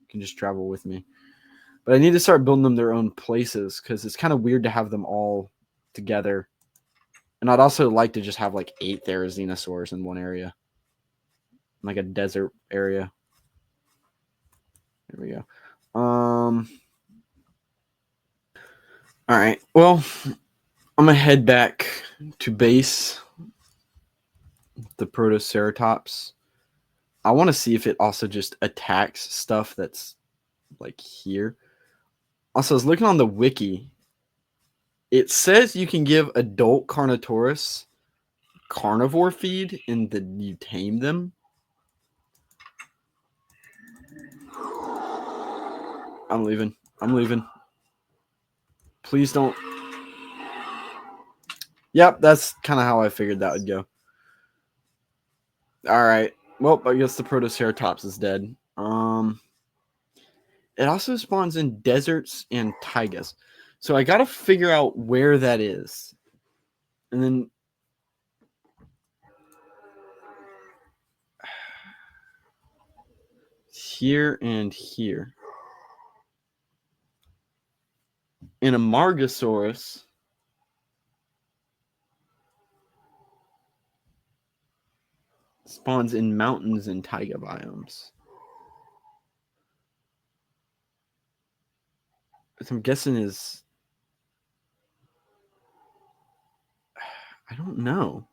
S1: Can just travel with me. But I need to start building them their own places because it's kind of weird to have them all together. And I'd also like to just have like 8 Therizinosaurs in one area. Like a desert area. There we go. All right. Well, I'm going to head back to base the Protoceratops. I want to see if it also just attacks stuff that's like here. Also, I was looking on the wiki. It says you can give adult Carnotaurus carnivore feed and then you tame them. I'm leaving. Please don't. Yep, that's kind of how I figured that would go. All right. Well, I guess the Protoceratops is dead. It also spawns in deserts and taigas. So I got to figure out where that is. And then here and here. And Amargosaurus spawns in mountains and taiga biomes. What I'm guessing is, I don't know.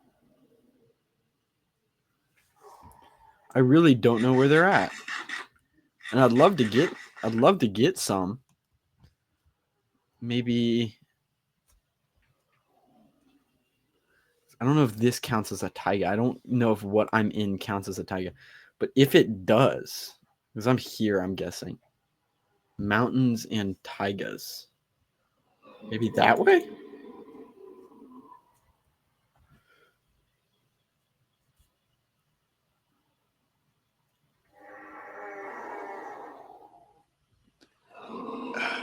S1: I really don't know where they're at. And I'd love to get some. Maybe, I don't know if this counts as a taiga. I don't know if what I'm in counts as a taiga. But if it does, because I'm here, I'm guessing. Mountains and taigas. Maybe that way?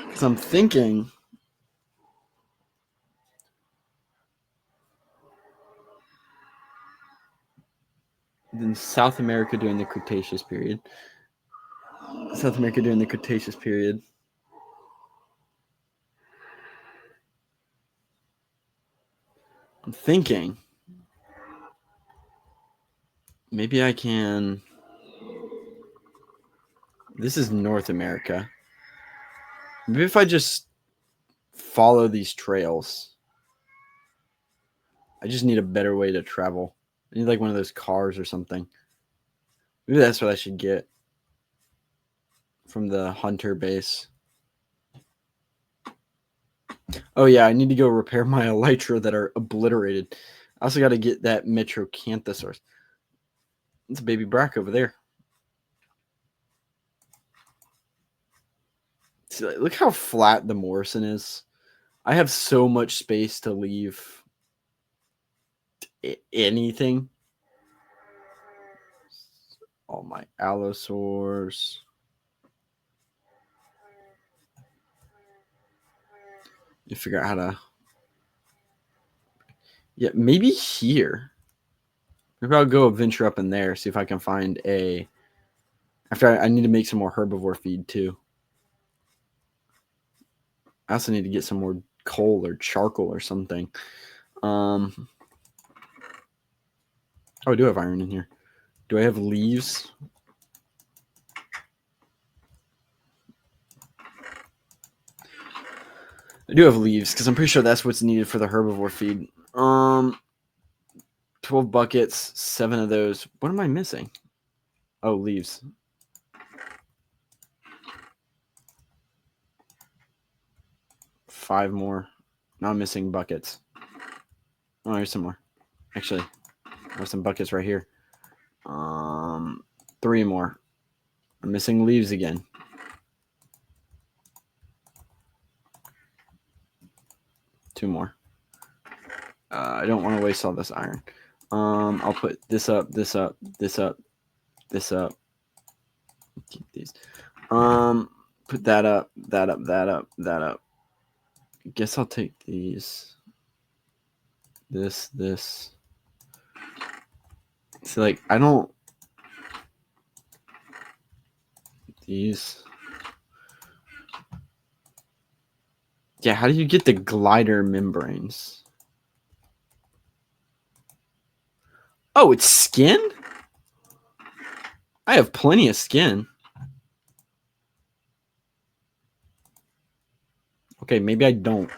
S1: Because I'm thinking in South America during the Cretaceous period. I'm thinking maybe I can. This is North America. Maybe if I just follow these trails. I just need a better way to travel. I need like one of those cars or something. Maybe that's what I should get from the hunter base. Oh yeah, I need to go repair my elytra that are obliterated. I also got to get that Metrocanthosaurus. It's a baby Brack over there. See, look how flat the Morrison is. I have so much space to leave anything. All my allosaurs. You figure out how to. Yeah, maybe here. Maybe I'll go venture up in there, see if I can find a. After I need to make some more herbivore feed too. I also need to get some more coal or charcoal or something. Oh, I do have iron in here. Do I have leaves? I do have leaves because I'm pretty sure that's what's needed for the herbivore feed. 12 buckets, 7 of those. What am I missing? Oh, leaves. Five more. Now I'm missing buckets. Oh, here's some more. Actually, there's some buckets right here. 3 more. I'm missing leaves again. Two more. I don't want to waste all this iron. I'll put this up, this up, this up, this up. Keep these. Put that up, that up, that up, that up. Guess I'll take these. This. So like I don't. These. Yeah, how do you get the glider membranes? Oh, it's skin? I have plenty of skin. Okay, maybe I don't.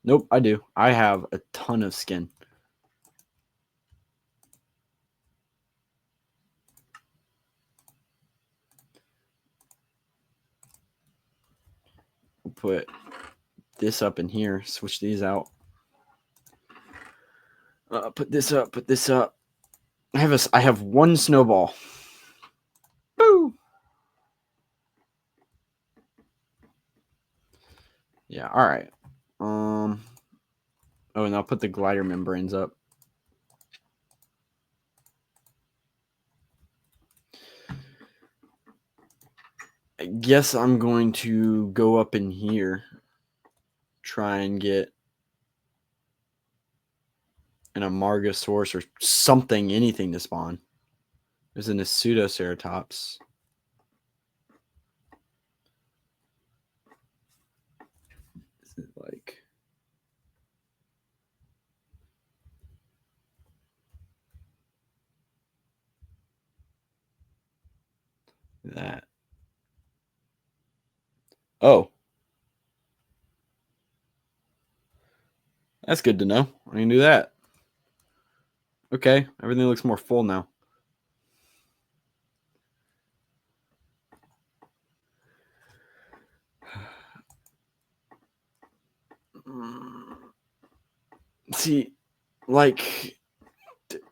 S1: Nope, I do. I have a ton of skin. We'll put this up in here. Switch these out. Put this up. Put this up. I have one snowball. Boo! Yeah. All right. Oh, and I'll put the glider membranes up. I guess I'm going to go up in here. Try and get an Amargosaurus or something, anything to spawn. There's a pseudoceratops. Is it like that? Oh. That's good to know. I can do that. Okay, everything looks more full now. See, like,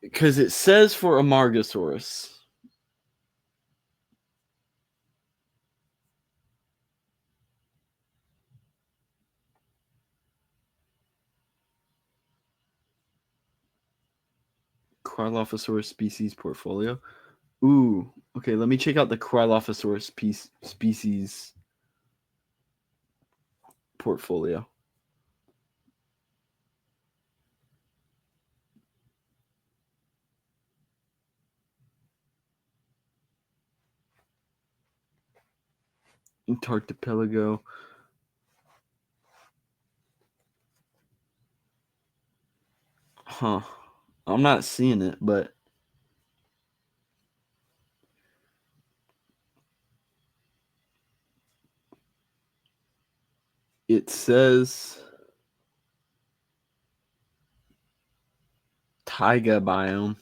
S1: because it says for Amargosaurus. Cryolophosaurus species portfolio. Ooh, okay, let me check out the Cryolophosaurus species portfolio. Antarctipelago. Huh. I'm not seeing it, but it says taiga biome.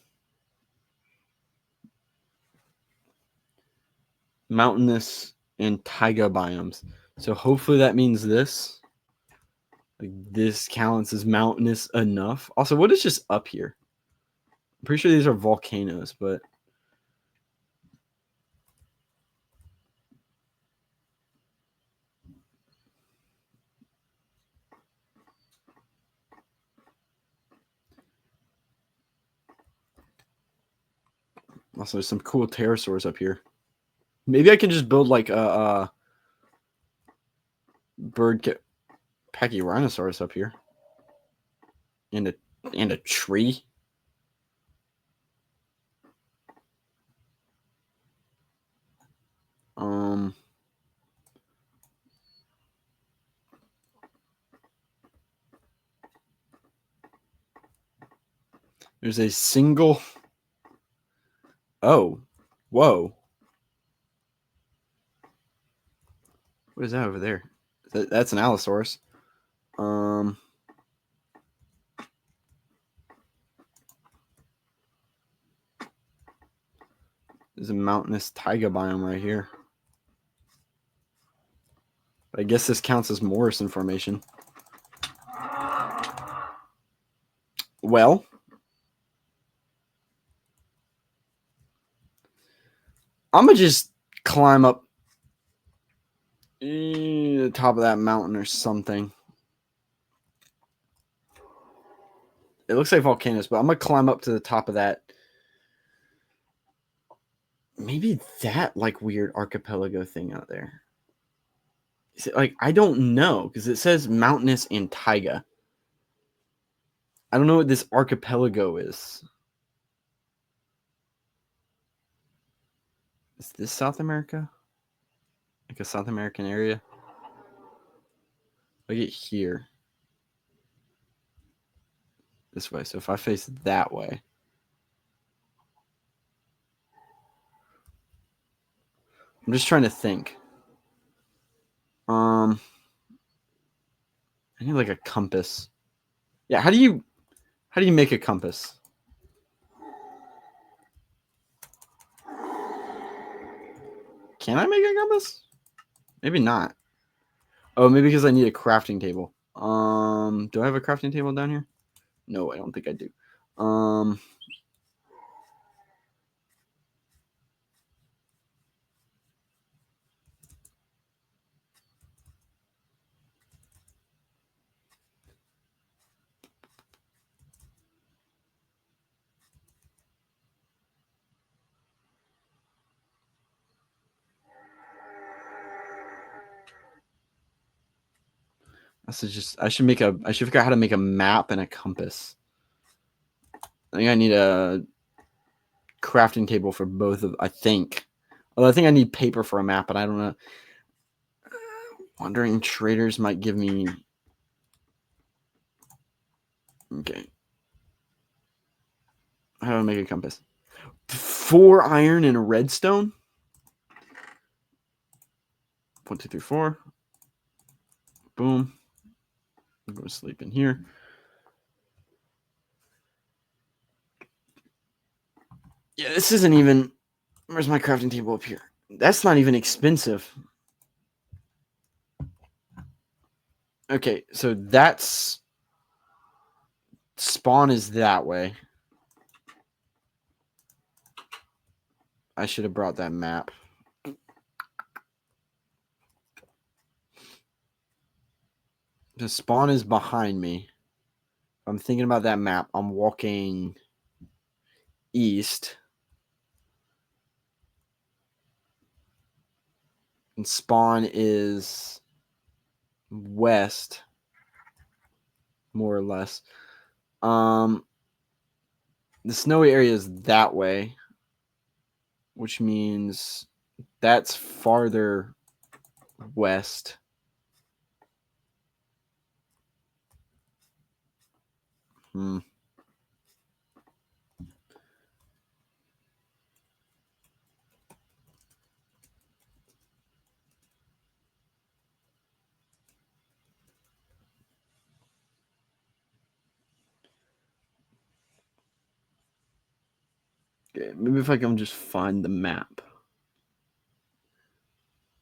S1: Mountainous and taiga biomes. So hopefully that means this. Like this counts as mountainous enough. Also, what is just up here? I'm pretty sure these are volcanoes, but also there's some cool pterosaurs up here. Maybe I can just build like a Pachyrhinosaurus up here. And a tree. There's a single. Oh, whoa. What is that over there? That's an Allosaurus. There's a mountainous taiga biome right here. But I guess this counts as Morrison Formation. Well, I'm gonna just climb up the top of that mountain or something. It looks like volcanoes, but I'm gonna climb up to the top of that. Maybe that like weird archipelago thing out there. Is it like I don't know because it says mountainous and taiga. I don't know what this archipelago is. Is this South America? Like a South American area? Look at here. This way. So if I face that way. I'm just trying to think. I need like a compass. Yeah, how do you make a compass? Can I make a compass? Maybe not. Oh, maybe because I need a crafting table. Do I have a crafting table down here? No, I don't think I do. I should figure out how to make a map and a compass. I think I need a crafting table for both of, I think. Although I think I need paper for a map, but I don't know. Wandering traders might give me. Okay. How do I make a compass? 4 iron and a redstone? 1, 2, 3, 4. Boom. I'm going to sleep in here. Yeah, this isn't even. Where's my crafting table up here? That's not even expensive. Okay, so that's. Spawn is that way. I should have brought that map. The spawn is behind me. I'm thinking about that map. I'm walking east. And spawn is west, more or less. The snowy area is that way, which means that's farther west. Okay, maybe if I can just find the map.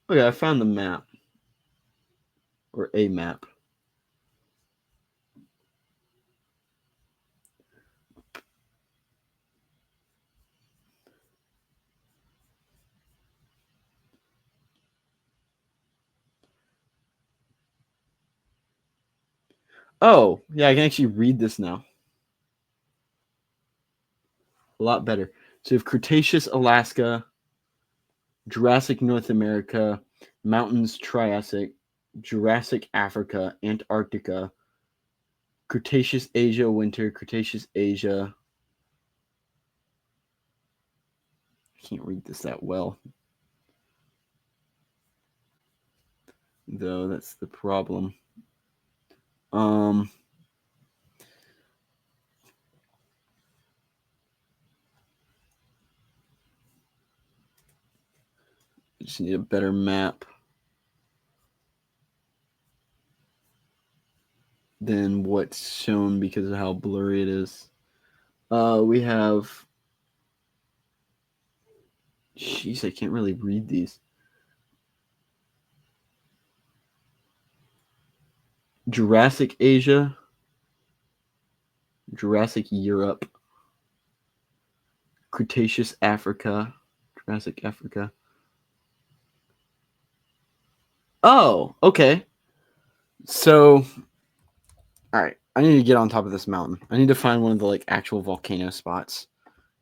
S1: Okay, I found the map. Or a map. Oh, yeah, I can actually read this now. A lot better. So you have Cretaceous Alaska, Jurassic North America, Mountains Triassic, Jurassic Africa, Antarctica, Cretaceous Asia winter, Cretaceous Asia. I can't read this that well. Though that's the problem. I just need a better map than what's shown because of how blurry it is. We have. Jeez, I can't really read these. Jurassic Asia, Jurassic Europe, Cretaceous Africa, Jurassic Africa. Oh, okay. So, all right. I need to get on top of this mountain. I need to find one of the like actual volcano spots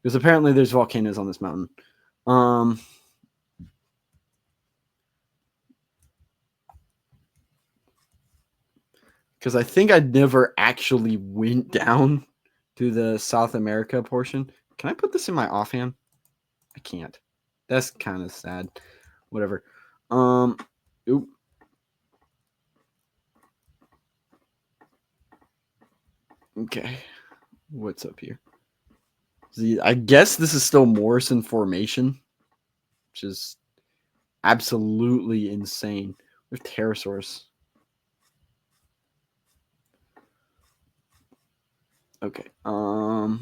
S1: because apparently there's volcanoes on this mountain. Because I think I never actually went down to the South America portion. Can I put this in my offhand? I can't. That's kind of sad. Whatever. Oop. Okay. What's up here? See, I guess this is still Morrison Formation, which is absolutely insane. With pterosaurs. Okay. All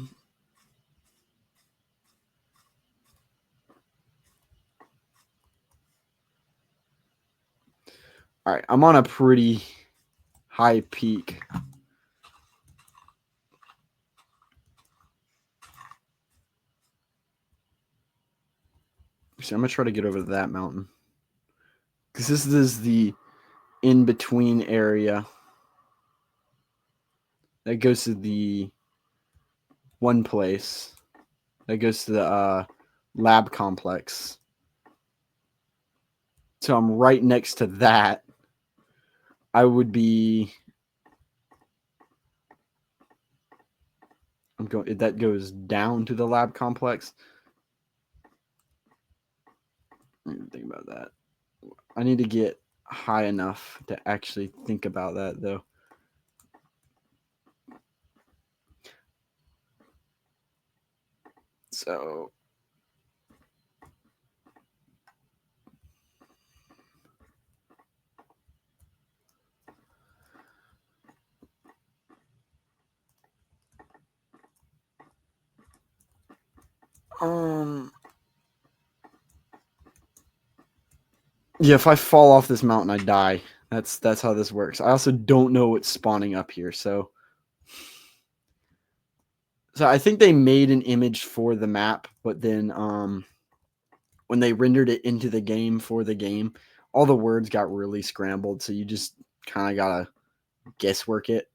S1: right. I'm on a pretty high peak. So I'm gonna try to get over that mountain because this is the in-between area that goes to the one place that goes to the lab complex. So I'm right next to that. I would be. I'm going. That goes down to the lab complex. I didn't think about that. I need to get high enough to actually think about that, though. So. Yeah, if I fall off this mountain, I die. That's how this works. I also don't know what's spawning up here, so I think they made an image for the map, but then when they rendered it into the game for the game, all the words got really scrambled, so you just kind of gotta guesswork it.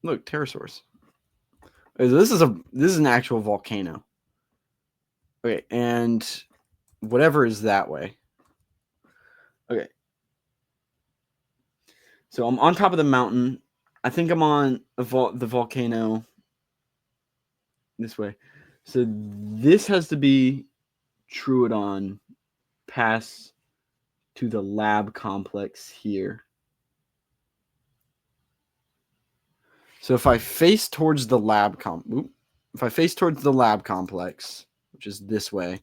S1: Look, pterosaurs. Okay, so this is an actual volcano. Okay, and whatever is that way. Okay. So I'm on top of the mountain. I think I'm on the volcano this way. So this has to be Troodon pass to the lab complex here. So if I face towards the lab if I face towards the lab complex, which is this way,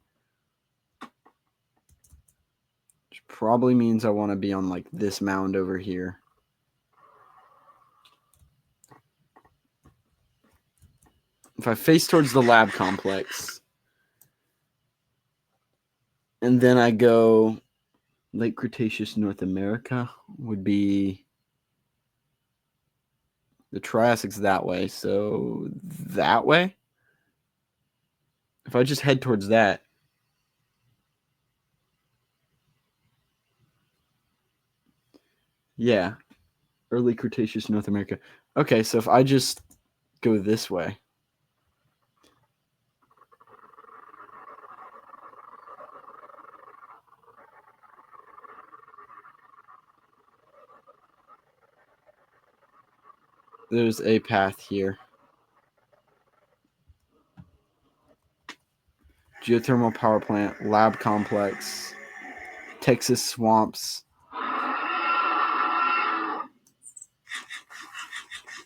S1: which probably means I want to be on like this mound over here. If I face towards the lab complex, and then I go Late Cretaceous North America would be the Triassic's that way. So that way, if I just head towards that, yeah, Early Cretaceous North America. Okay, so if I just go this way, there's a path here. Geothermal power plant, lab complex, Texas swamps.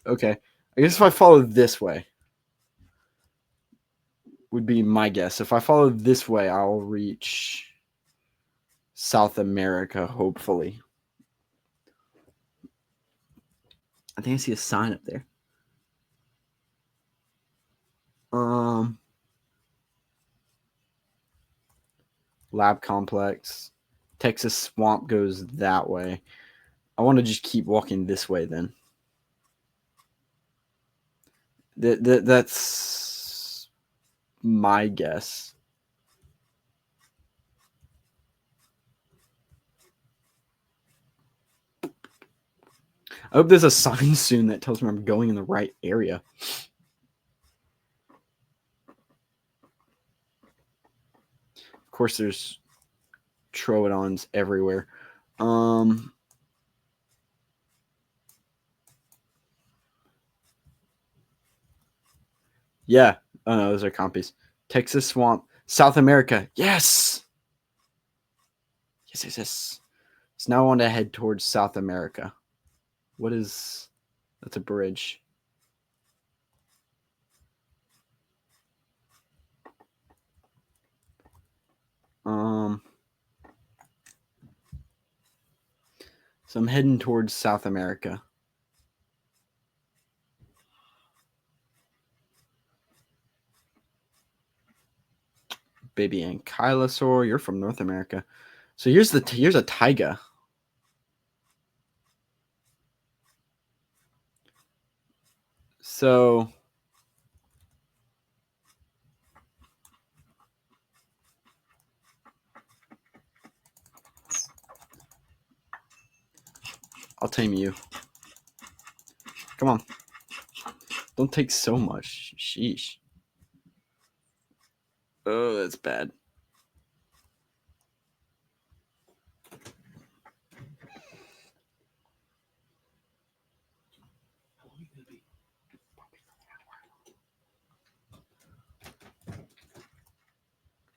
S1: Okay, I guess if I follow this way, would be my guess. If I follow this way, I'll reach South America, hopefully. I think I see a sign up there. Lab complex. Texas swamp goes that way. I want to just keep walking this way then. That's my guess. I hope there's a sign soon that tells me I'm going in the right area. Of course, there's troodons everywhere. Yeah. Oh no, those are compies. Texas swamp, South America. Yes. Yes. So now I want to head towards South America. What is? That's a bridge. So I'm heading towards South America. Baby ankylosaur, you're from North America. So here's a taiga. So I'll tame you. Come on. Don't take so much. Sheesh. Oh, that's bad.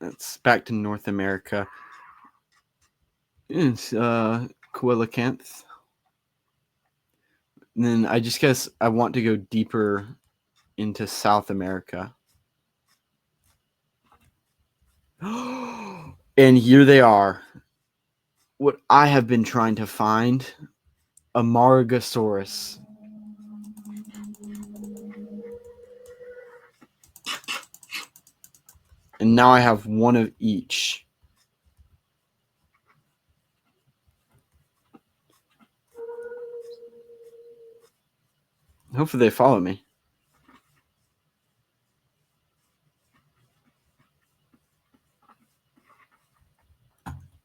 S1: That's back to North America. It's coelacanth. And then I just guess I want to go deeper into South America. And here they are. What I have been trying to find. Amargosaurus. And now I have one of each. Hopefully they follow me.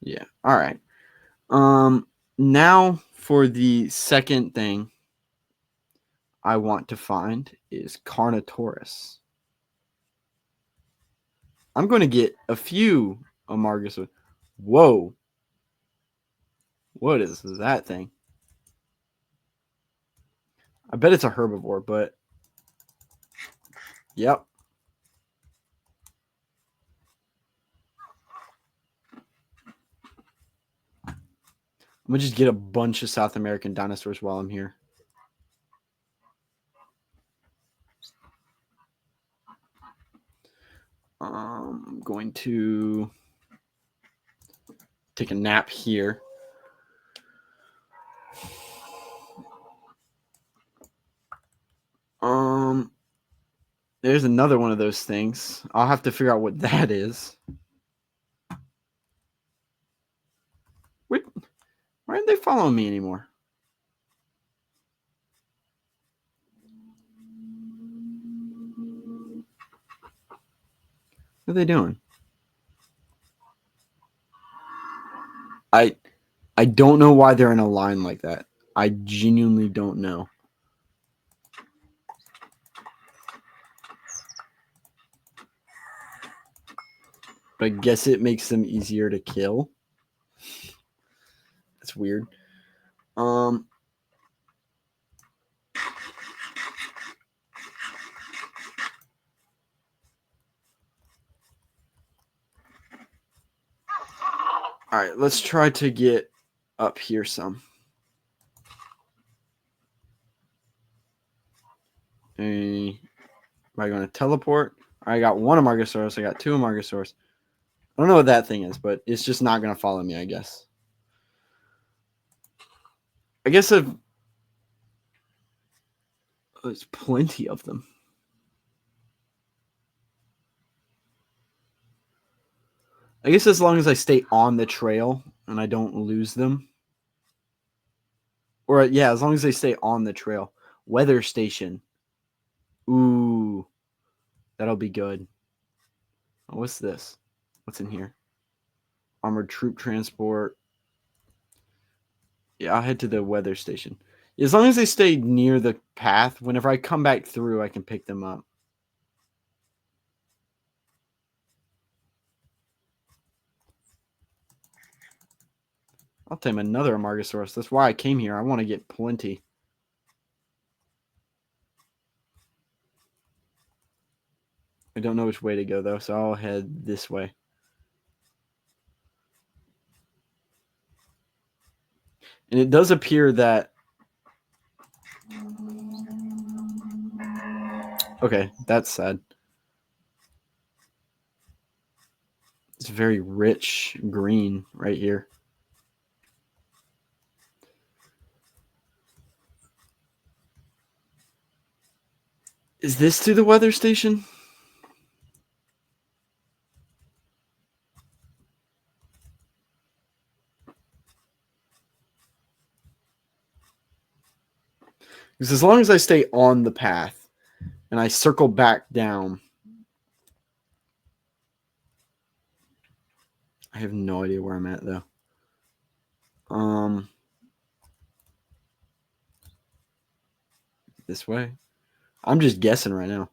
S1: Yeah. All right. Now for the second thing I want to find is Carnotaurus. I'm going to get a few Amargosaurus. Whoa. What is that thing? I bet it's a herbivore, but yep. I'm going to just get a bunch of South American dinosaurs while I'm here. I'm going to take a nap here. There's another one of those things. I'll have to figure out what that is. Why aren't they following me anymore? What are they doing? I don't know why they're in a line like that. I genuinely don't know. But I guess it makes them easier to kill. That's weird. All right, let's try to get up here some. Am I going to teleport? I got one Amargosaurus. I got two Amargosaurus. I don't know what that thing is, but it's just not going to follow me, I guess. I guess there's plenty of them. I guess as long as I stay on the trail and I don't lose them. Or, yeah, as long as they stay on the trail. Weather station. Ooh, that'll be good. Oh, what's this? What's in here? Armored troop transport. Yeah, I'll head to the weather station. As long as they stay near the path, whenever I come back through, I can pick them up. I'll tame another Amargosaurus. That's why I came here. I want to get plenty. I don't know which way to go, though, so I'll head this way. And it does appear that... Okay, that's sad. It's very rich green right here. Is this to the weather station? Because as long as I stay on the path and I circle back down, I have no idea where I'm at, though. This way? I'm just guessing right now.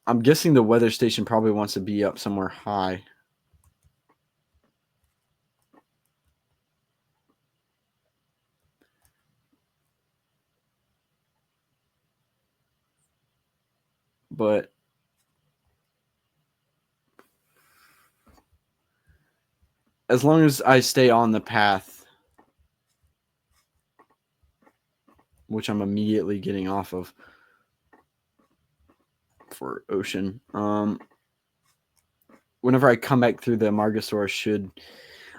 S1: I'm guessing the weather station probably wants to be up somewhere high. But as long as I stay on the path, which I'm immediately getting off of for ocean, whenever I come back through the Amargosaurus,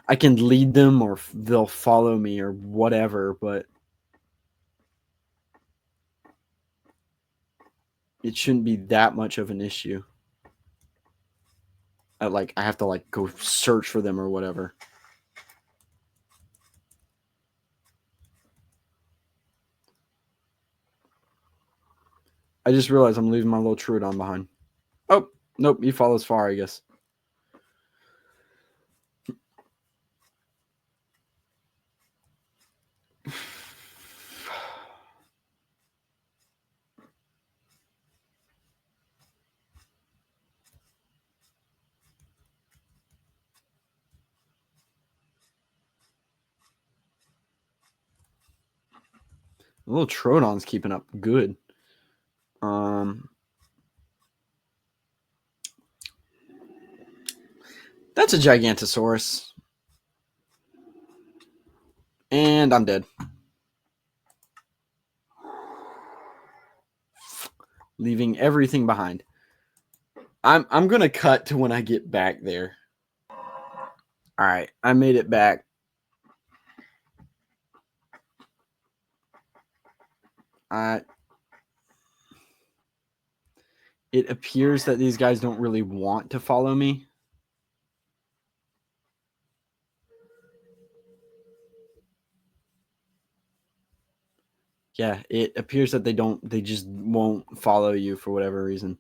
S1: I can lead them or they'll follow me or whatever, but it shouldn't be that much of an issue. I have to go search for them or whatever. I just realized I'm leaving my little Troodon behind. Oh, nope, he follows far, I guess. The little Troodon's keeping up good. That's a Gigantosaurus. And I'm dead. Leaving everything behind. I'm gonna cut to when I get back there. Alright, I made it back. It appears that these guys don't really want to follow me. Yeah, it appears that they just won't follow you for whatever reason.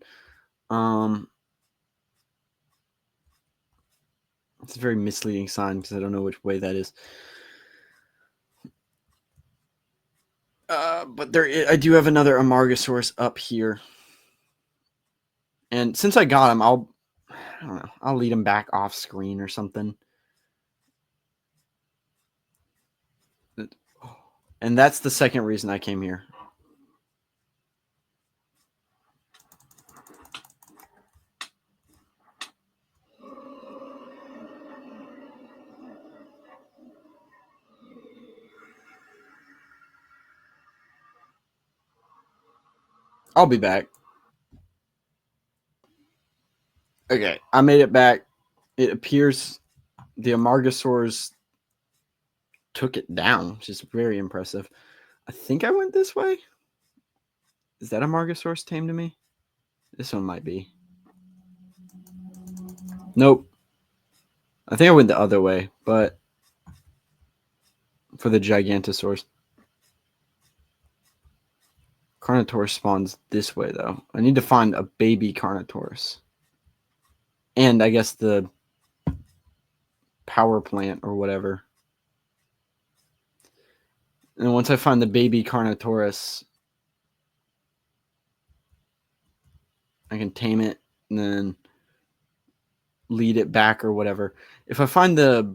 S1: It's a very misleading sign because I don't know which way that is. But I do have another Amargosaurus up here. And since I got him, I don't know, I'll lead him back off screen or something. And that's the second reason I came here. I'll be back. Okay, I made it back. It appears the Amargosaurs took it down, which is very impressive. I think I went this way. Is that Amargosaurus tame to me? This one might be. Nope. I think I went the other way, but for the Gigantosaurus. Carnotaurus spawns this way, though. I need to find a baby Carnotaurus. And I guess the power plant or whatever. And once I find the baby Carnotaurus, I can tame it and then lead it back or whatever. If I find the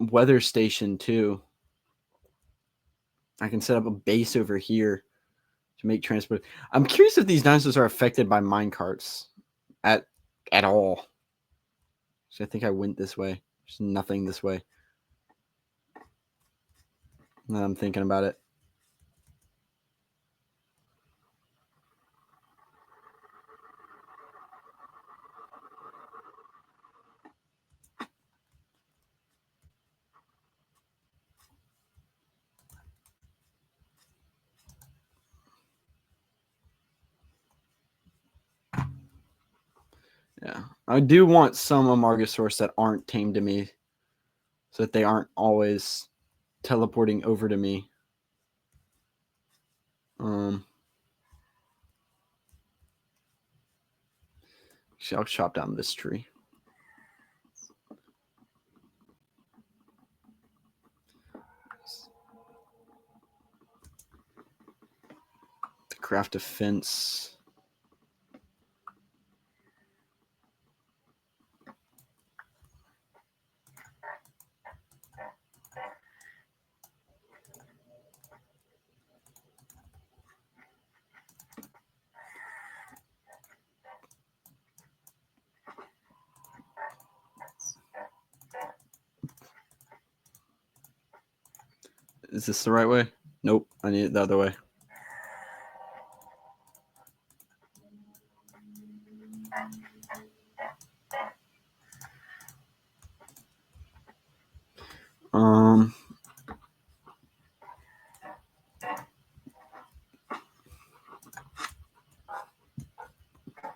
S1: weather station too, I can set up a base over here to make transport. I'm curious if these dinosaurs are affected by minecarts at all. So I think I went this way. There's nothing this way. Now I'm thinking about it. Yeah, I do want some Amargosaurus that aren't tamed to me, so that they aren't always teleporting over to me. I'll chop down this tree. To craft a fence. Is this the right way? Nope, I need it the other way.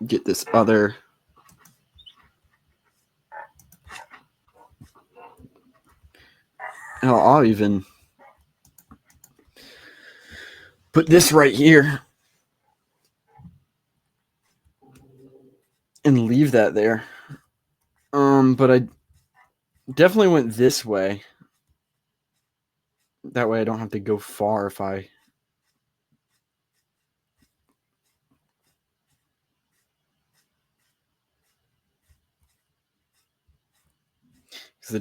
S1: Get this other. Hell, I'll even put this right here and leave that there. But I definitely went this way. That way I don't have to go far if I... Because the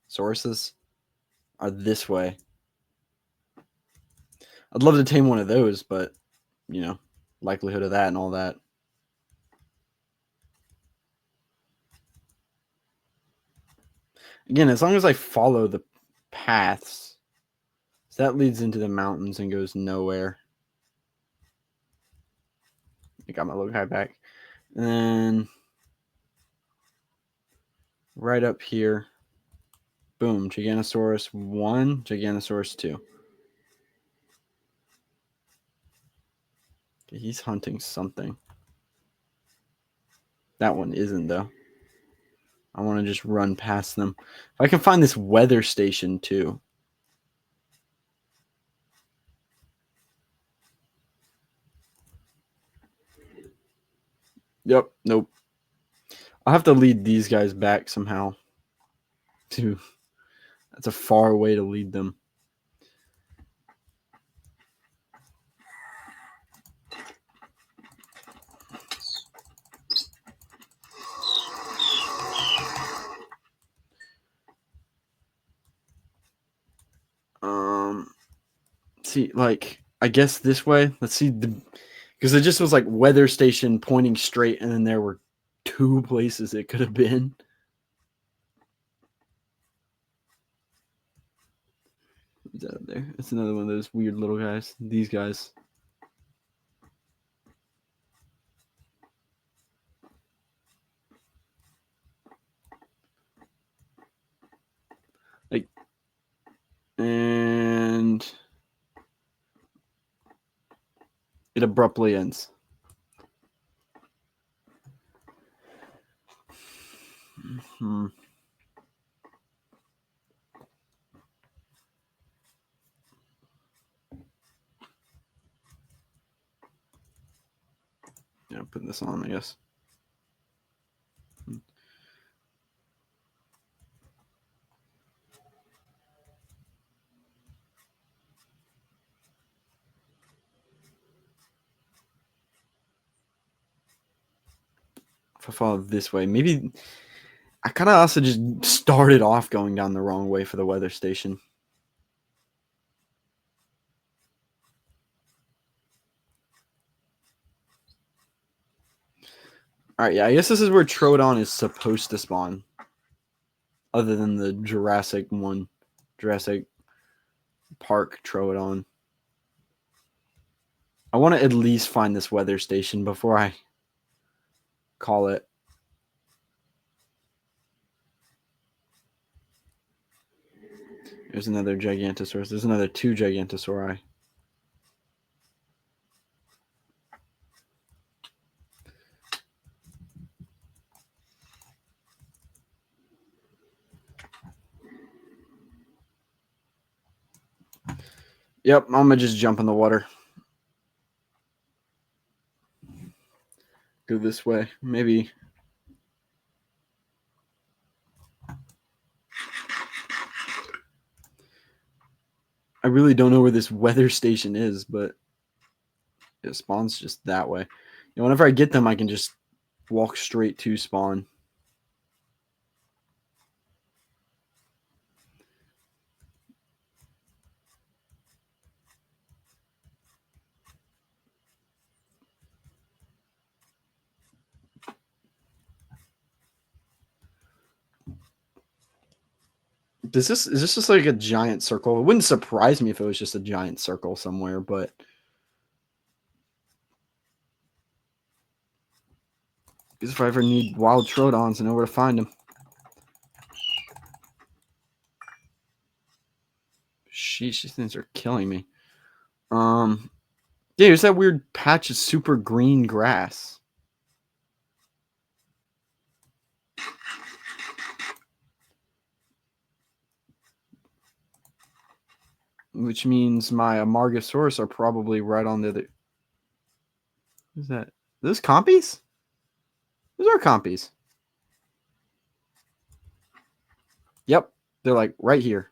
S1: Sauruses are this way. I'd love to tame one of those, but, you know, likelihood of that and all that. Again, as long as I follow the paths, so that leads into the mountains and goes nowhere. I got my little guy back. And then right up here, boom, Giganosaurus 1, Giganosaurus 2. Okay, he's hunting something. That one isn't, though. I want to just run past them. If I can find this weather station, too. Yep, nope. I'll have to lead these guys back somehow. That's a far way to lead them. See, like, I guess this way. Let's see, because it just was like weather station pointing straight, and then there were 2 places it could have been. Who's that up there? It's another one of those weird little guys. These guys. Like, and it abruptly ends. Hmm. Yeah, put this on, I guess. If I follow this way, maybe I kind of also just started off going down the wrong way for the weather station. All right, yeah, I guess this is where Troodon is supposed to spawn. Other than the Jurassic Park Troodon. I want to at least find this weather station before I call it. There's another Gigantosaurus. There's another 2 Gigantosauri. Yep, I'm gonna just jump in the water. Go this way. Maybe. I really don't know where this weather station is, but it spawns just that way. You know, whenever I get them, I can just walk straight to spawn. Is this just like a giant circle? It wouldn't surprise me if it was just a giant circle somewhere, but because if I ever need wild Troodons, I know where to find them. Sheesh, these things are killing me. Yeah, there's that weird patch of super green grass. Which means my Amargosaurus are probably right on the other. Who's that? Are those compies? Those are compies. Yep, they're like right here.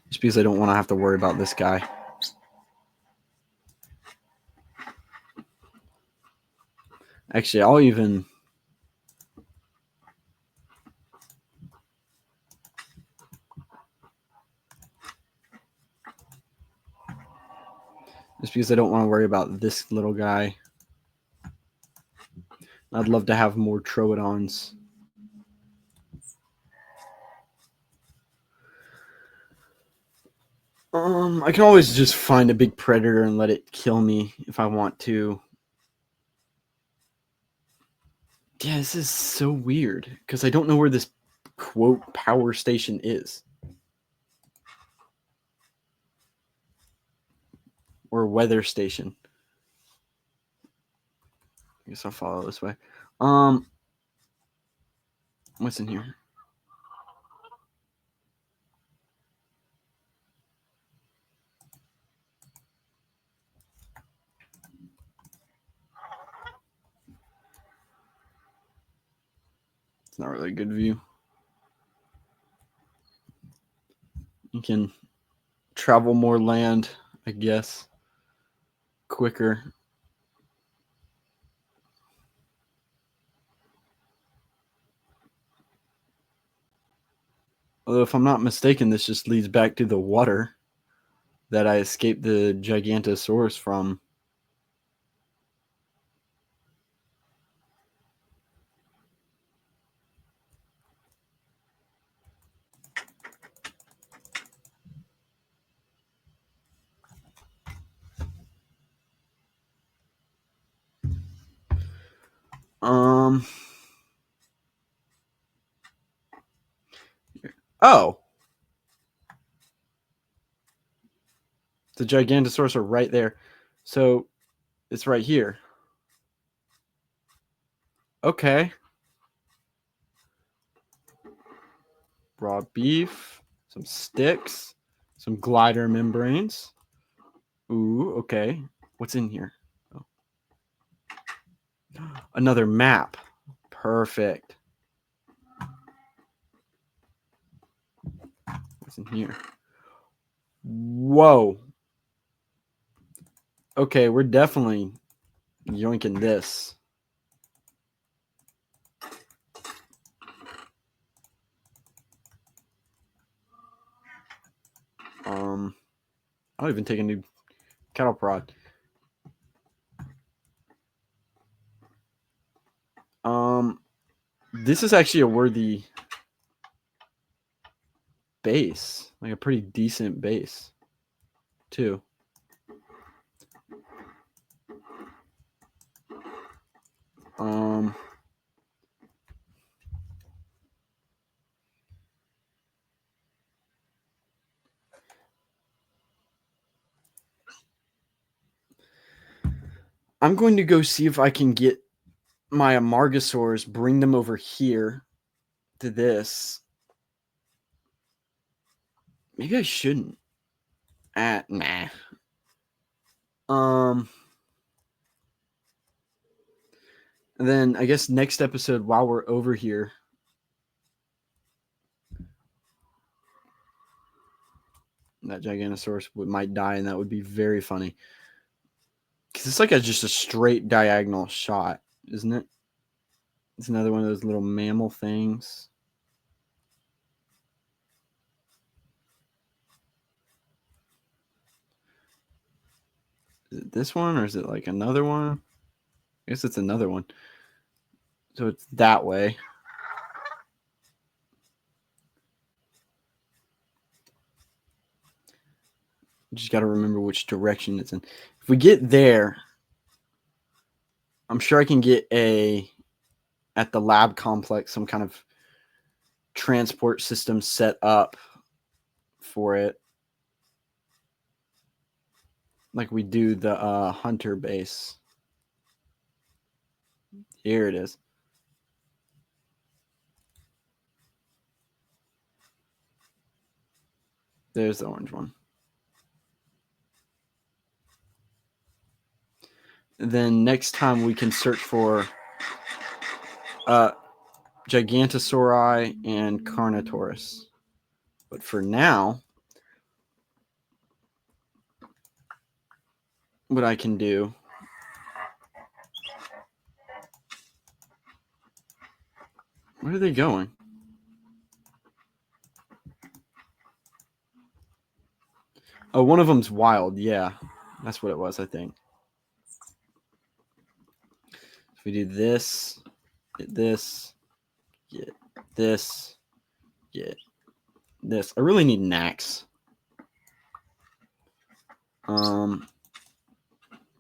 S1: Just because I don't want to have to worry about this guy. Actually, I'll even. Just because I don't want to worry about this little guy. I'd love to have more Troodons. I can always just find a big predator and let it kill me if I want to. Yeah, this is so weird because I don't know where this quote power station is. Or weather station. I guess I'll follow this way. What's in here? It's not really a good view. You can travel more land, I guess, quicker. Although, if I'm not mistaken, this just leads back to the water that I escaped the Gigantosaurus from. Oh, the Gigantosaurus are right there. So It's right here. Okay. Raw beef, some sticks, some glider membranes. Ooh, okay. What's in here? Oh. Another map. Perfect. What's in here? Whoa. Okay, we're definitely yoinking this. I'll even take a new cattle prod. This is actually a worthy base, like a pretty decent base, too. I'm going to go see if I can get my Amargosaurus, bring them over here to this. Maybe I shouldn't. Nah. And then I guess next episode, while we're over here, that Giganosaurus might die, and that would be very funny. Because it's like just a straight diagonal shot, isn't it? It's another one of those little mammal things. Is it this one, or is it like another one? I guess it's another one. So it's that way. Just got to remember which direction it's in. If we get there, I'm sure I can get at the lab complex some kind of transport system set up for it, like we do the hunter base. Here it is. There's the orange one. Then next time we can search for Gigantosauri and Carnotaurus. But for now, what I can do, where are they going? Oh, one of them's wild. Yeah, that's what it was, I think. If we do this, get this, get this, get this. I really need an axe.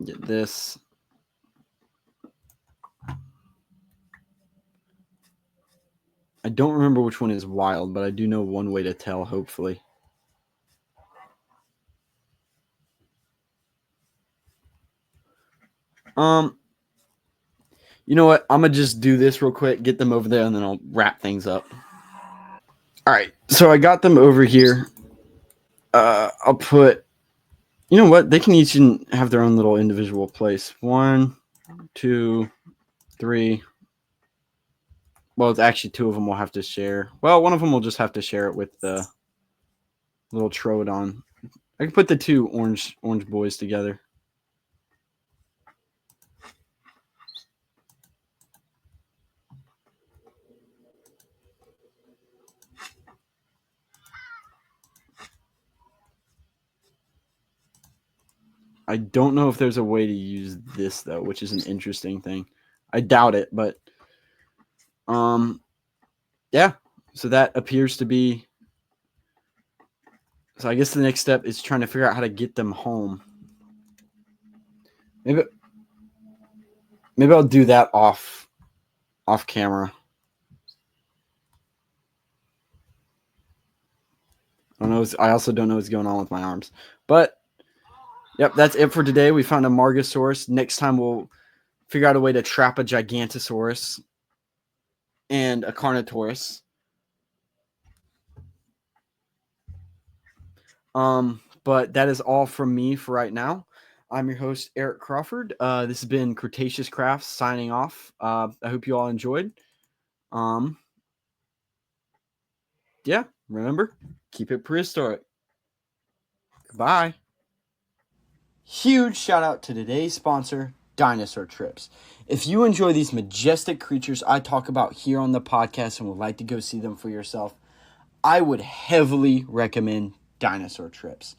S1: Get this. I don't remember which one is wild, but I do know one way to tell, hopefully. You know what? I'm gonna just do this real quick, get them over there, and then I'll wrap things up. All right, so I got them over here. I'll put. You know what? They can each have their own little individual place. 1, 2, 3. Well, it's actually 2 of them will have to share. Well, one of them will just have to share it with the little Troodon. I can put the 2 orange boys together. I don't know if there's a way to use this though, which is an interesting thing. I doubt it, but yeah. So that appears to be. So I guess the next step is trying to figure out how to get them home. Maybe I'll do that off camera. I don't know. I also don't know what's going on with my arms, but Yep, that's it for today. We found a Amargosaurus. Next time we'll figure out a way to trap a Gigantosaurus and a Carnotaurus. But that is all from me for right now. I'm your host, Eric Crawford. This has been Cretaceous Craft signing off. I hope you all enjoyed. Yeah, remember, keep it prehistoric. Goodbye. Huge shout out to today's sponsor, Dinosaur Trips. If you enjoy these majestic creatures I talk about here on the podcast and would like to go see them for yourself, I would heavily recommend Dinosaur Trips.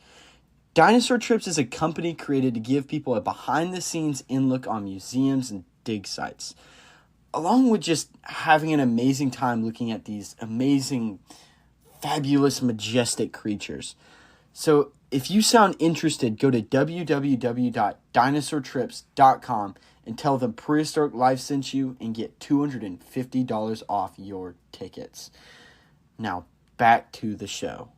S1: Dinosaur Trips is a company created to give people a behind-the-scenes in-look on museums and dig sites, along with just having an amazing time looking at these amazing, fabulous, majestic creatures. So if you sound interested, go to www.dinosaurtrips.com and tell them Prehistoric Life sent you and get $250 off your tickets. Now, back to the show.